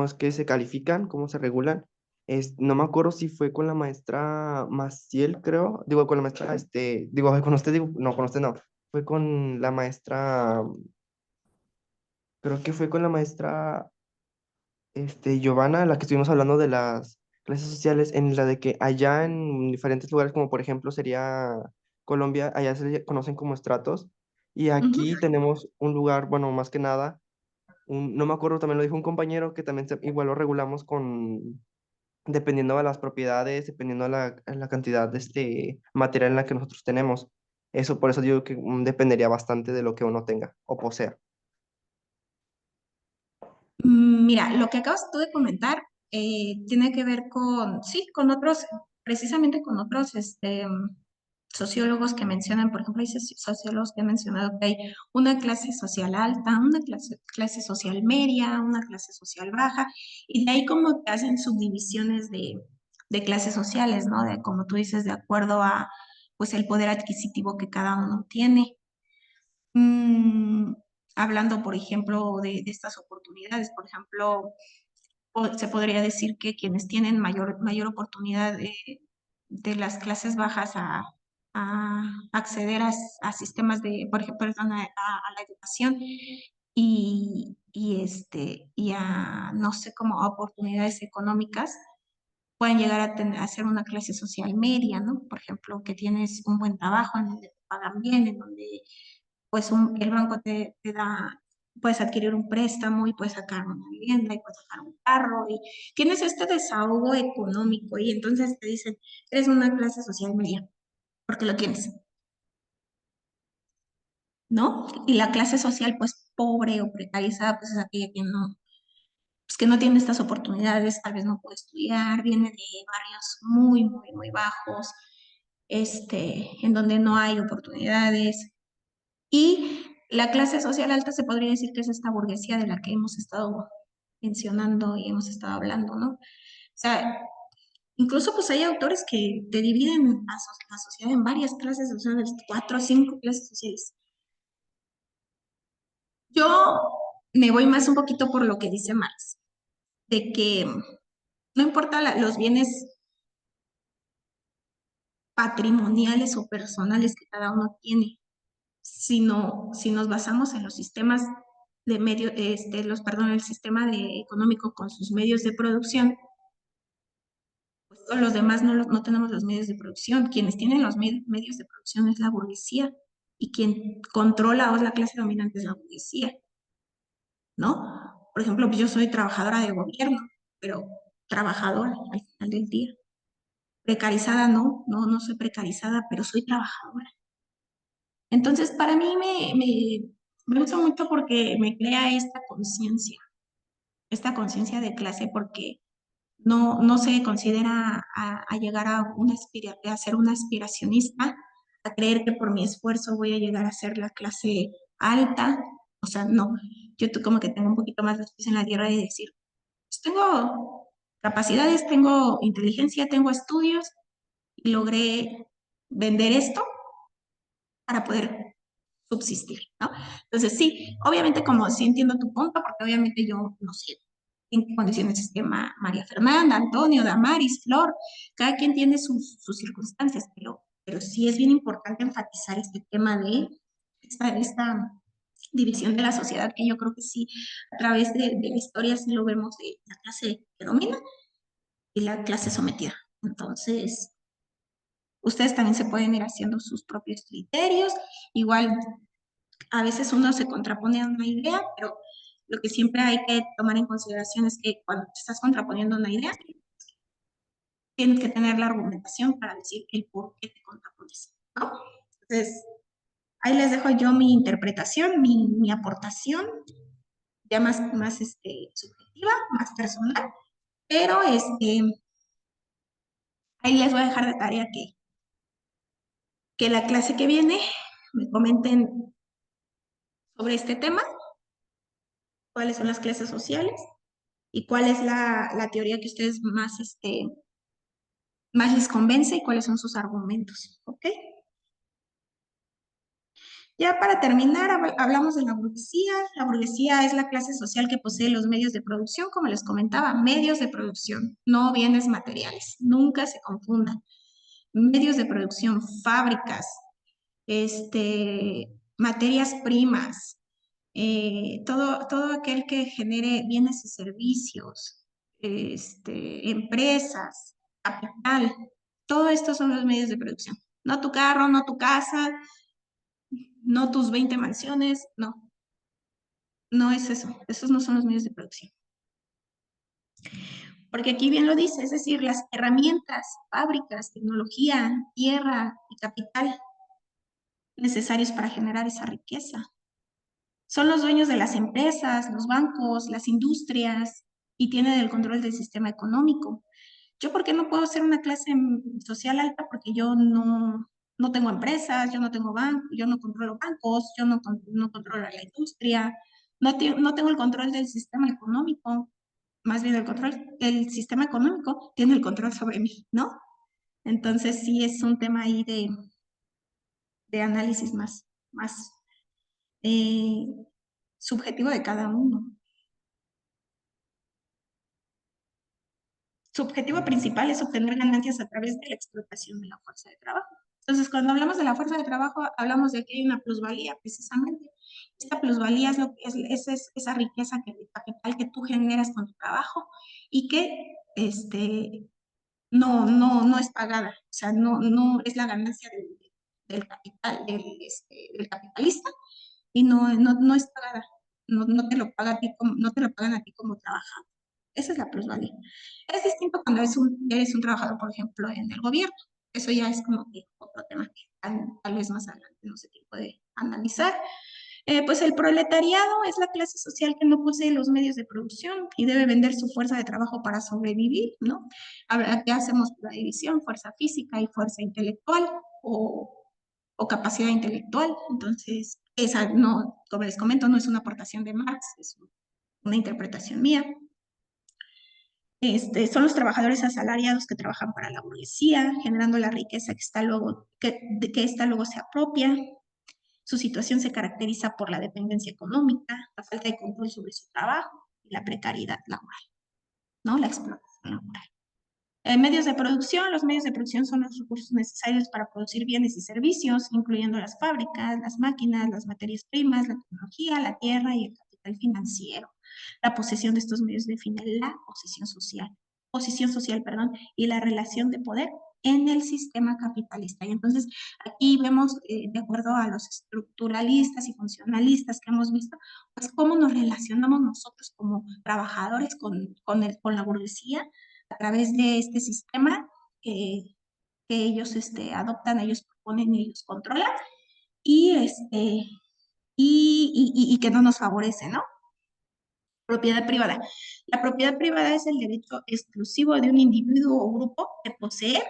Speaker 3: es que se califican, cómo se regulan. No me acuerdo si fue con la maestra Maciel, creo, digo, con la maestra, digo, con usted, digo, no, con usted no, fue con la maestra, creo que fue con la maestra, Giovanna, la que estuvimos hablando de las clases sociales, en la de que allá en diferentes lugares, como por ejemplo sería Colombia, allá se le conocen como estratos, y
Speaker 1: Ujú.
Speaker 3: aquí tenemos un lugar, bueno, más que nada no me acuerdo, también lo dijo un compañero que también igual lo regulamos dependiendo de las propiedades, dependiendo de la cantidad de material en la que nosotros tenemos. Eso, por eso digo que dependería bastante de lo que uno tenga o posea.
Speaker 1: Mira, lo que acabas tú de comentar tiene que ver con, sí, con otros, precisamente con otros sociólogos que mencionan, por ejemplo, hay sociólogos que han mencionado que hay una clase social alta, una clase social media, una clase social baja, y de ahí como que hacen subdivisiones de clases sociales, ¿no? De, como tú dices, de acuerdo a, pues, el poder adquisitivo que cada uno tiene. Mm, hablando, por ejemplo, de estas oportunidades, por ejemplo, se podría decir que quienes tienen mayor oportunidad de las clases bajas a acceder a sistemas de, por ejemplo, perdón, a la educación y a, no sé, como a oportunidades económicas, pueden llegar a ser una clase social media, ¿no? Por ejemplo, que tienes un buen trabajo en donde te pagan bien, en donde pues el banco te da, puedes adquirir un préstamo y puedes sacar una vivienda y puedes sacar un carro y tienes este desahogo económico y entonces te dicen, eres una clase social media, porque lo tienes, ¿no? Y la clase social pues pobre o precarizada pues es aquella pues, que no tiene estas oportunidades, tal vez no puede estudiar, viene de barrios muy bajos, en donde no hay oportunidades. Y la clase social alta se podría decir que es esta burguesía de la que hemos estado mencionando y hemos estado hablando, ¿no? O sea, incluso pues hay autores que te dividen la sociedad en varias clases sociales, 4 o 5 clases sociales. Yo me voy más un poquito por lo que dice Marx, de que no importa los bienes patrimoniales o personales que cada uno tiene, sino si nos basamos en los sistemas de medio, el sistema económico con sus medios de producción, pues todos los demás no tenemos los medios de producción. Quienes tienen los medios de producción es la burguesía, y quien controla o es la clase dominante es la burguesía, ¿no? Por ejemplo, pues yo soy trabajadora de gobierno, pero trabajadora al final del día. Precarizada no soy precarizada, pero soy trabajadora. Entonces, para mí me gusta mucho porque me crea esta conciencia de clase, porque no se considera a llegar a ser una aspiracionista, a creer que por mi esfuerzo voy a llegar a ser la clase alta. O sea, no, como que tengo un poquito más de pies en la tierra y decir, pues tengo capacidades, tengo inteligencia, tengo estudios y logré vender esto para poder subsistir, ¿no? Entonces, sí, obviamente como sí entiendo tu punto, porque obviamente yo no sé en qué condiciones esté María Fernanda, Antonio, Damaris, Flor, cada quien tiene sus circunstancias, pero sí es bien importante enfatizar este tema de esta división de la sociedad, que yo creo que sí, a través de la historia sí lo vemos, de la clase que domina y la clase sometida. Entonces, ustedes también se pueden ir haciendo sus propios criterios. Igual, a veces uno se contrapone a una idea, pero lo que siempre hay que tomar en consideración es que cuando te estás contraponiendo a una idea, tienes que tener la argumentación para decir el por qué te contrapones, ¿no? Entonces, ahí les dejo yo mi interpretación, mi aportación, ya más subjetiva, más personal, pero ahí les voy a dejar de tarea que la clase que viene me comenten sobre este tema, cuáles son las clases sociales y cuál es la teoría que ustedes más les convence y cuáles son sus argumentos, ¿ok? Ya para terminar, hablamos de la burguesía. La burguesía es la clase social que posee los medios de producción, como les comentaba, medios de producción, no bienes materiales, nunca se confundan. Medios de producción, fábricas, materias primas, todo aquel que genere bienes y servicios, empresas, capital, todo esto son los medios de producción. No tu carro, no tu casa, no tus 20 mansiones, no es eso. Esos no son los medios de producción. Porque aquí bien lo dice, es decir, las herramientas, fábricas, tecnología, tierra y capital necesarios para generar esa riqueza. Son los dueños de las empresas, los bancos, las industrias, y tienen el control del sistema económico. ¿Yo por qué no puedo ser una clase social alta? Porque yo no tengo empresas, yo no tengo banco, yo no controlo bancos, yo no controlo la industria, no tengo el control del sistema económico. Más bien el sistema económico tiene el control sobre mí, ¿no? Entonces sí es un tema ahí de análisis más eh, subjetivo de cada uno. Su objetivo principal es obtener ganancias a través de la explotación de la fuerza de trabajo. Entonces, cuando hablamos de la fuerza de trabajo, hablamos de que hay una plusvalía, precisamente. Esta plusvalía es esa riqueza, capital que tú generas con tu trabajo y que no es pagada. O sea, no es la ganancia del capital, del capitalista, y no es pagada. No te lo paga a ti no te lo pagan a ti como trabajador. Esa es la plusvalía. Es distinto cuando eres un trabajador, por ejemplo, en el gobierno. Eso ya es como que otro tema que tal vez más adelante no se puede analizar. Pues el proletariado es la clase social que no posee los medios de producción y debe vender su fuerza de trabajo para sobrevivir, ¿no? Ahora ya hacemos la división, fuerza física y fuerza intelectual o capacidad intelectual. Entonces, esa no, como les comento, no es una aportación de Marx, es una interpretación mía. Son los trabajadores asalariados que trabajan para la burguesía, generando la riqueza que esta luego se apropia. Su situación se caracteriza por la dependencia económica, la falta de control sobre su trabajo y la precariedad laboral, ¿no? La explotación laboral. Medios de producción. Los medios de producción son los recursos necesarios para producir bienes y servicios, incluyendo las fábricas, las máquinas, las materias primas, la tecnología, la tierra y el capital financiero. La posesión de estos medios define la posición social, perdón, y la relación de poder en el sistema capitalista. Y entonces aquí vemos, de acuerdo a los estructuralistas y funcionalistas que hemos visto, pues cómo nos relacionamos nosotros como trabajadores con la burguesía a través de este sistema que ellos adoptan, ellos proponen, ellos controlan y, y que no nos favorece, ¿no? Propiedad privada. La propiedad privada es el derecho exclusivo de un individuo o grupo de poseer,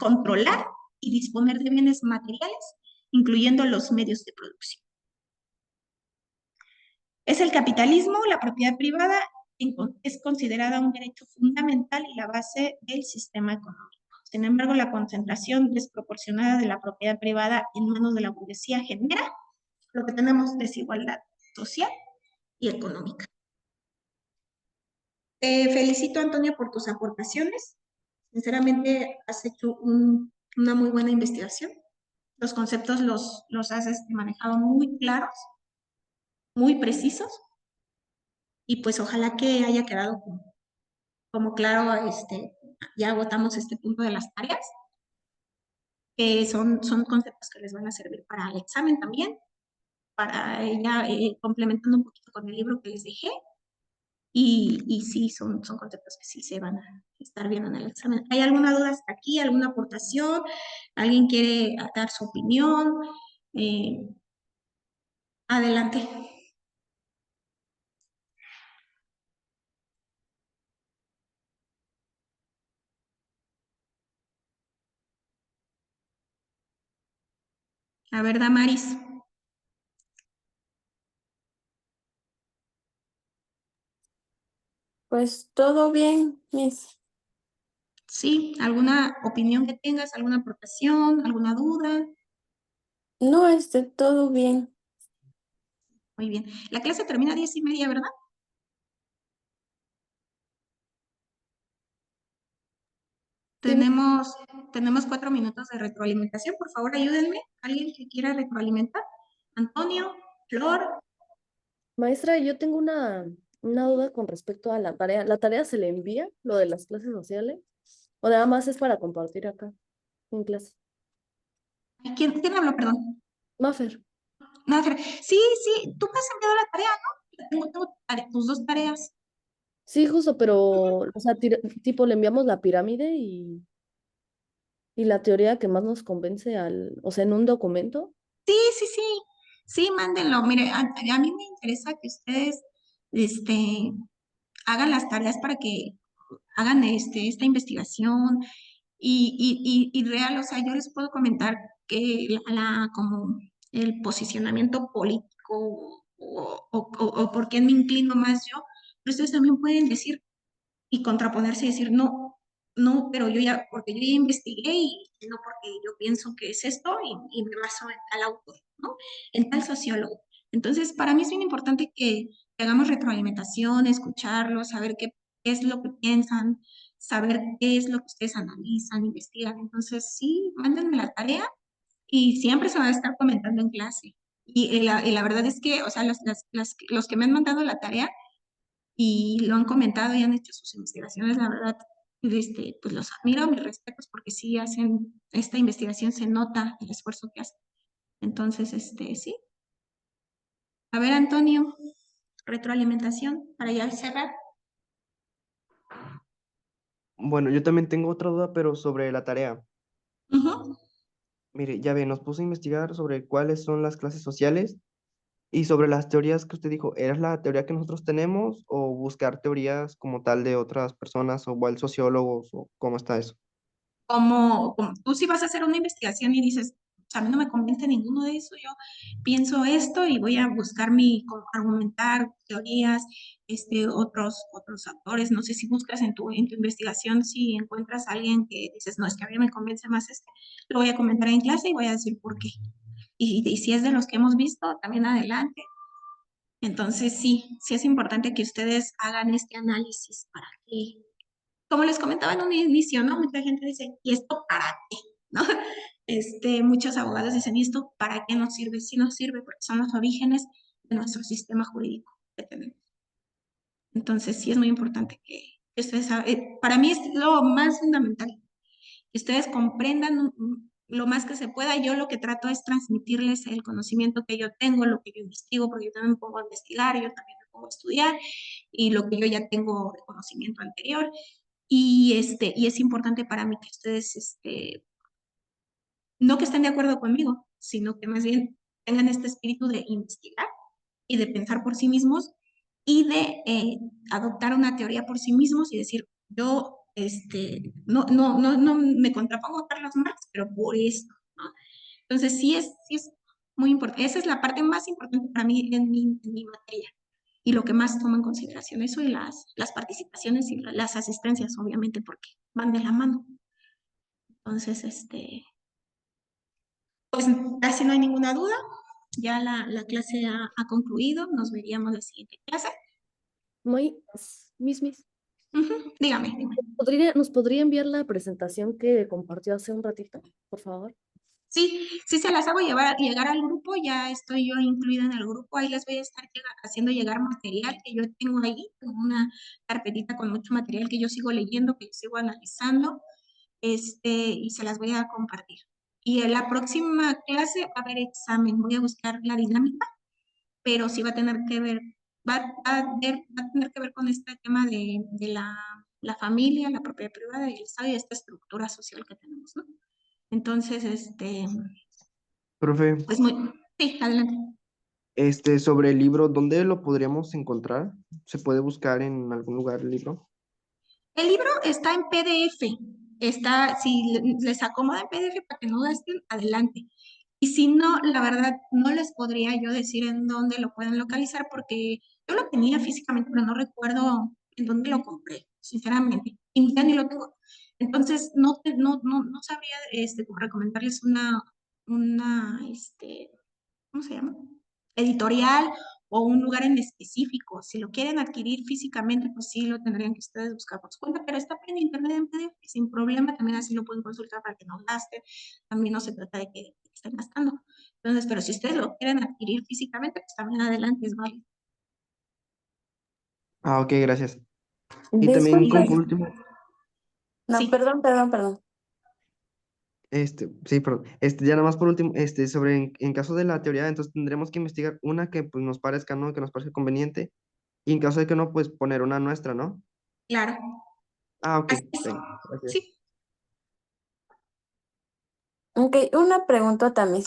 Speaker 1: controlar y disponer de bienes materiales, incluyendo los medios de producción. Es el capitalismo, la propiedad privada es considerada un derecho fundamental y la base del sistema económico. Sin embargo, la concentración desproporcionada de la propiedad privada en manos de la burguesía genera lo que tenemos: desigualdad social y económica. Te felicito, Antonio, por tus aportaciones. Sinceramente, has hecho una muy buena investigación. Los conceptos los has manejado muy claros, muy precisos, y pues ojalá que haya quedado como claro, ya agotamos este punto de las tareas, que son conceptos que les van a servir para el examen también, para ya complementando un poquito con el libro que les dejé, y sí, son conceptos que sí se van a estar viendo en el examen. ¿Hay alguna duda hasta aquí? ¿Alguna aportación? ¿Alguien quiere dar su opinión? Eh, Adelante. A ver, Damaris.
Speaker 2: Pues todo bien, Miss.
Speaker 1: ¿Sí? ¿Alguna opinión que tengas? ¿Alguna aportación? ¿Alguna duda?
Speaker 2: No, todo bien.
Speaker 1: Muy bien. La clase termina a 10:30, ¿verdad?
Speaker 2: Sí,
Speaker 1: Tenemos 4 minutos de retroalimentación. Por favor, ayúdenme. ¿Alguien que quiera retroalimentar? Antonio, Flor.
Speaker 4: Maestra, yo tengo una duda con respecto a la tarea. ¿La tarea se le envía, lo de las clases sociales? ¿O nada más es para compartir acá en clase?
Speaker 1: ¿Quién habló, perdón?
Speaker 4: Mafer.
Speaker 1: No, sí, sí, tú me has enviado la tarea, ¿no? Tengo tus 2 tareas.
Speaker 4: Sí, justo, pero, o sea, tipo, le enviamos la pirámide y la teoría que más nos convence o sea, en un documento.
Speaker 1: Sí, sí, sí. Sí, mándenlo. Mire, a mí me interesa que ustedes hagan las tareas para que hagan esta investigación y real, o sea, yo les puedo comentar que como el posicionamiento político o por qué me inclino más yo, pero ustedes también pueden decir y contraponerse y decir, no, no, pero porque yo ya investigué y no porque yo pienso que es esto y me baso en tal autor, ¿no? En tal sociólogo. Entonces, para mí es bien importante que hagamos retroalimentación, escucharlos, saber qué es lo que piensan, saber qué es lo que ustedes analizan, investigan. Entonces, sí, mándenme la tarea y siempre se va a estar comentando en clase. Y la verdad es que, o sea, los que me han mandado la tarea, y lo han comentado y han hecho sus investigaciones, la verdad, pues los admiro, mis respetos, porque sí hacen esta investigación, se nota el esfuerzo que hacen. Entonces, sí. A ver, Antonio, retroalimentación para ya cerrar.
Speaker 3: Bueno, yo también tengo otra duda, pero sobre la tarea.
Speaker 1: Ujú.
Speaker 3: Mire, ya ve, nos puso a investigar sobre cuáles son las clases sociales y sobre las teorías que usted dijo. ¿Era la teoría que nosotros tenemos o buscar teorías como tal de otras personas o igual sociólogos o cómo está eso?
Speaker 1: Como tú si vas a hacer una investigación y dices, a mí no me convence ninguno de eso, yo pienso esto y voy a buscar como argumentar teorías, otros autores, no sé si buscas en tu investigación, si encuentras a alguien que dices, no, es que a mí me convence más lo voy a comentar en clase y voy a decir por qué. Y si es de los que hemos visto, también adelante. Entonces sí, sí es importante que ustedes hagan este análisis para que como les comentaba en un inicio, ¿no? Mucha gente dice, ¿y esto para qué? ¿No? Muchos abogados dicen, ¿y esto para qué nos sirve? Sí nos sirve porque son los orígenes de nuestro sistema jurídico que tenemos. Entonces, sí es muy importante que ustedes, para mí es lo más fundamental, que ustedes comprendan lo más que se pueda. Yo lo que trato es transmitirles el conocimiento que yo tengo, lo que yo investigo, porque yo también me pongo a investigar, yo también me pongo a estudiar, y lo que yo ya tengo de conocimiento anterior. Y es importante para mí que ustedes, no que estén de acuerdo conmigo, sino que más bien tengan este espíritu de investigar y de pensar por sí mismos y de adoptar una teoría por sí mismos y decir, yo no me contrapongo a Carlos Marx, pero por esto, ¿no? Entonces sí es muy importante. Esa es la parte más importante para mí en mi materia y lo que más tomo en consideración, eso y las participaciones y las asistencias, obviamente, porque van de la mano. Entonces, pues casi no hay ninguna duda. Ya la clase ha concluido. Nos veríamos la siguiente clase.
Speaker 4: Muy, Miss,
Speaker 1: Ujú, dígame, dígame.
Speaker 4: ¿nos podría enviar la presentación que compartió hace un ratito, por favor?
Speaker 1: Sí, sí se las hago llegar al grupo. Ya estoy yo incluida en el grupo. Ahí les voy a estar haciendo llegar material que yo tengo ahí, una carpetita con mucho material que yo sigo leyendo, que yo sigo analizando, y se las voy a compartir. Y en la próxima clase va a haber examen. Voy a buscar la dinámica, pero sí va a tener que ver, va a tener que ver con este tema de la familia, la propiedad privada y el Estado y esta estructura social que tenemos, ¿no? Entonces,
Speaker 3: Profe,
Speaker 1: pues sí, adelante.
Speaker 3: sobre el libro, ¿dónde lo podríamos encontrar? ¿Se puede buscar en algún lugar el libro?
Speaker 1: El libro está en PDF, si les acomoda en PDF para que no gasten, adelante. Y si no, la verdad, no les podría yo decir en dónde lo pueden localizar porque yo lo tenía físicamente, pero no recuerdo en dónde lo compré, sinceramente. Y ya ni lo tengo. Entonces, no sabría como recomendarles ¿cómo se llama? Editorial o un lugar en específico. Si lo quieren adquirir físicamente, pues sí lo tendrían que ustedes buscar por su cuenta, pero está en internet en PDF sin problema. También así lo pueden consultar para que no gasten. También no se trata de que estén gastando. Entonces, pero si ustedes lo quieren adquirir físicamente, pues también adelante es válido.
Speaker 3: Ah, ok, gracias. Y también
Speaker 2: Disculpa.
Speaker 3: como por último,
Speaker 2: No,
Speaker 1: Sí,
Speaker 2: perdón.
Speaker 3: sí, perdón, ya nada más por último, sobre en caso de la teoría, entonces tendremos que investigar una que pues nos parezca, ¿no? Que nos parezca conveniente, y en caso de que no, pues poner una nuestra, ¿no?
Speaker 1: claro.
Speaker 3: Ah, ok,
Speaker 1: Así es.
Speaker 3: venga, gracias.
Speaker 1: Sí,
Speaker 2: Ok, una pregunta también.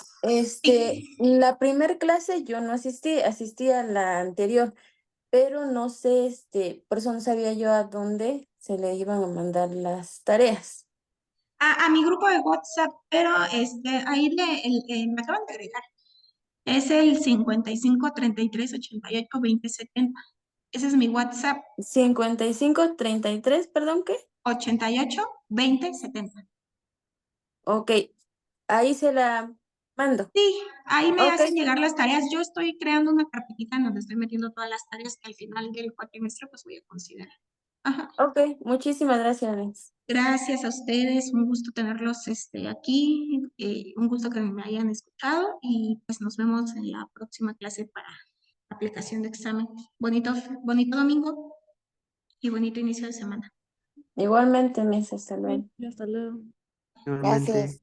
Speaker 1: sí.
Speaker 2: La primer clase yo no asistí a la anterior, pero no sé, por eso no sabía yo a dónde se le iban a mandar las tareas.
Speaker 1: A mi grupo de WhatsApp, pero ahí me acaban de agregar. Es el 55 33 88 20 70. Ese es mi WhatsApp,
Speaker 2: 55 33, perdón, ¿qué?
Speaker 1: 88 20 70.
Speaker 2: Ok, ahí se la mando.
Speaker 1: Sí, ahí me
Speaker 2: Ok,
Speaker 1: hacen llegar las tareas. Yo estoy creando una carpetita en donde estoy metiendo todas las tareas que al final del cuatrimestre pues voy a considerar. Ajá.
Speaker 2: ok, muchísimas gracias, Alex.
Speaker 1: Gracias a ustedes, un gusto tenerlos aquí, un gusto que me hayan escuchado y pues nos vemos en la próxima clase para aplicación de examen. Bonito domingo y bonito inicio de semana.
Speaker 2: Igualmente, Miss, hasta luego.
Speaker 4: Hasta luego.
Speaker 3: Normalmente.
Speaker 5: Gracias.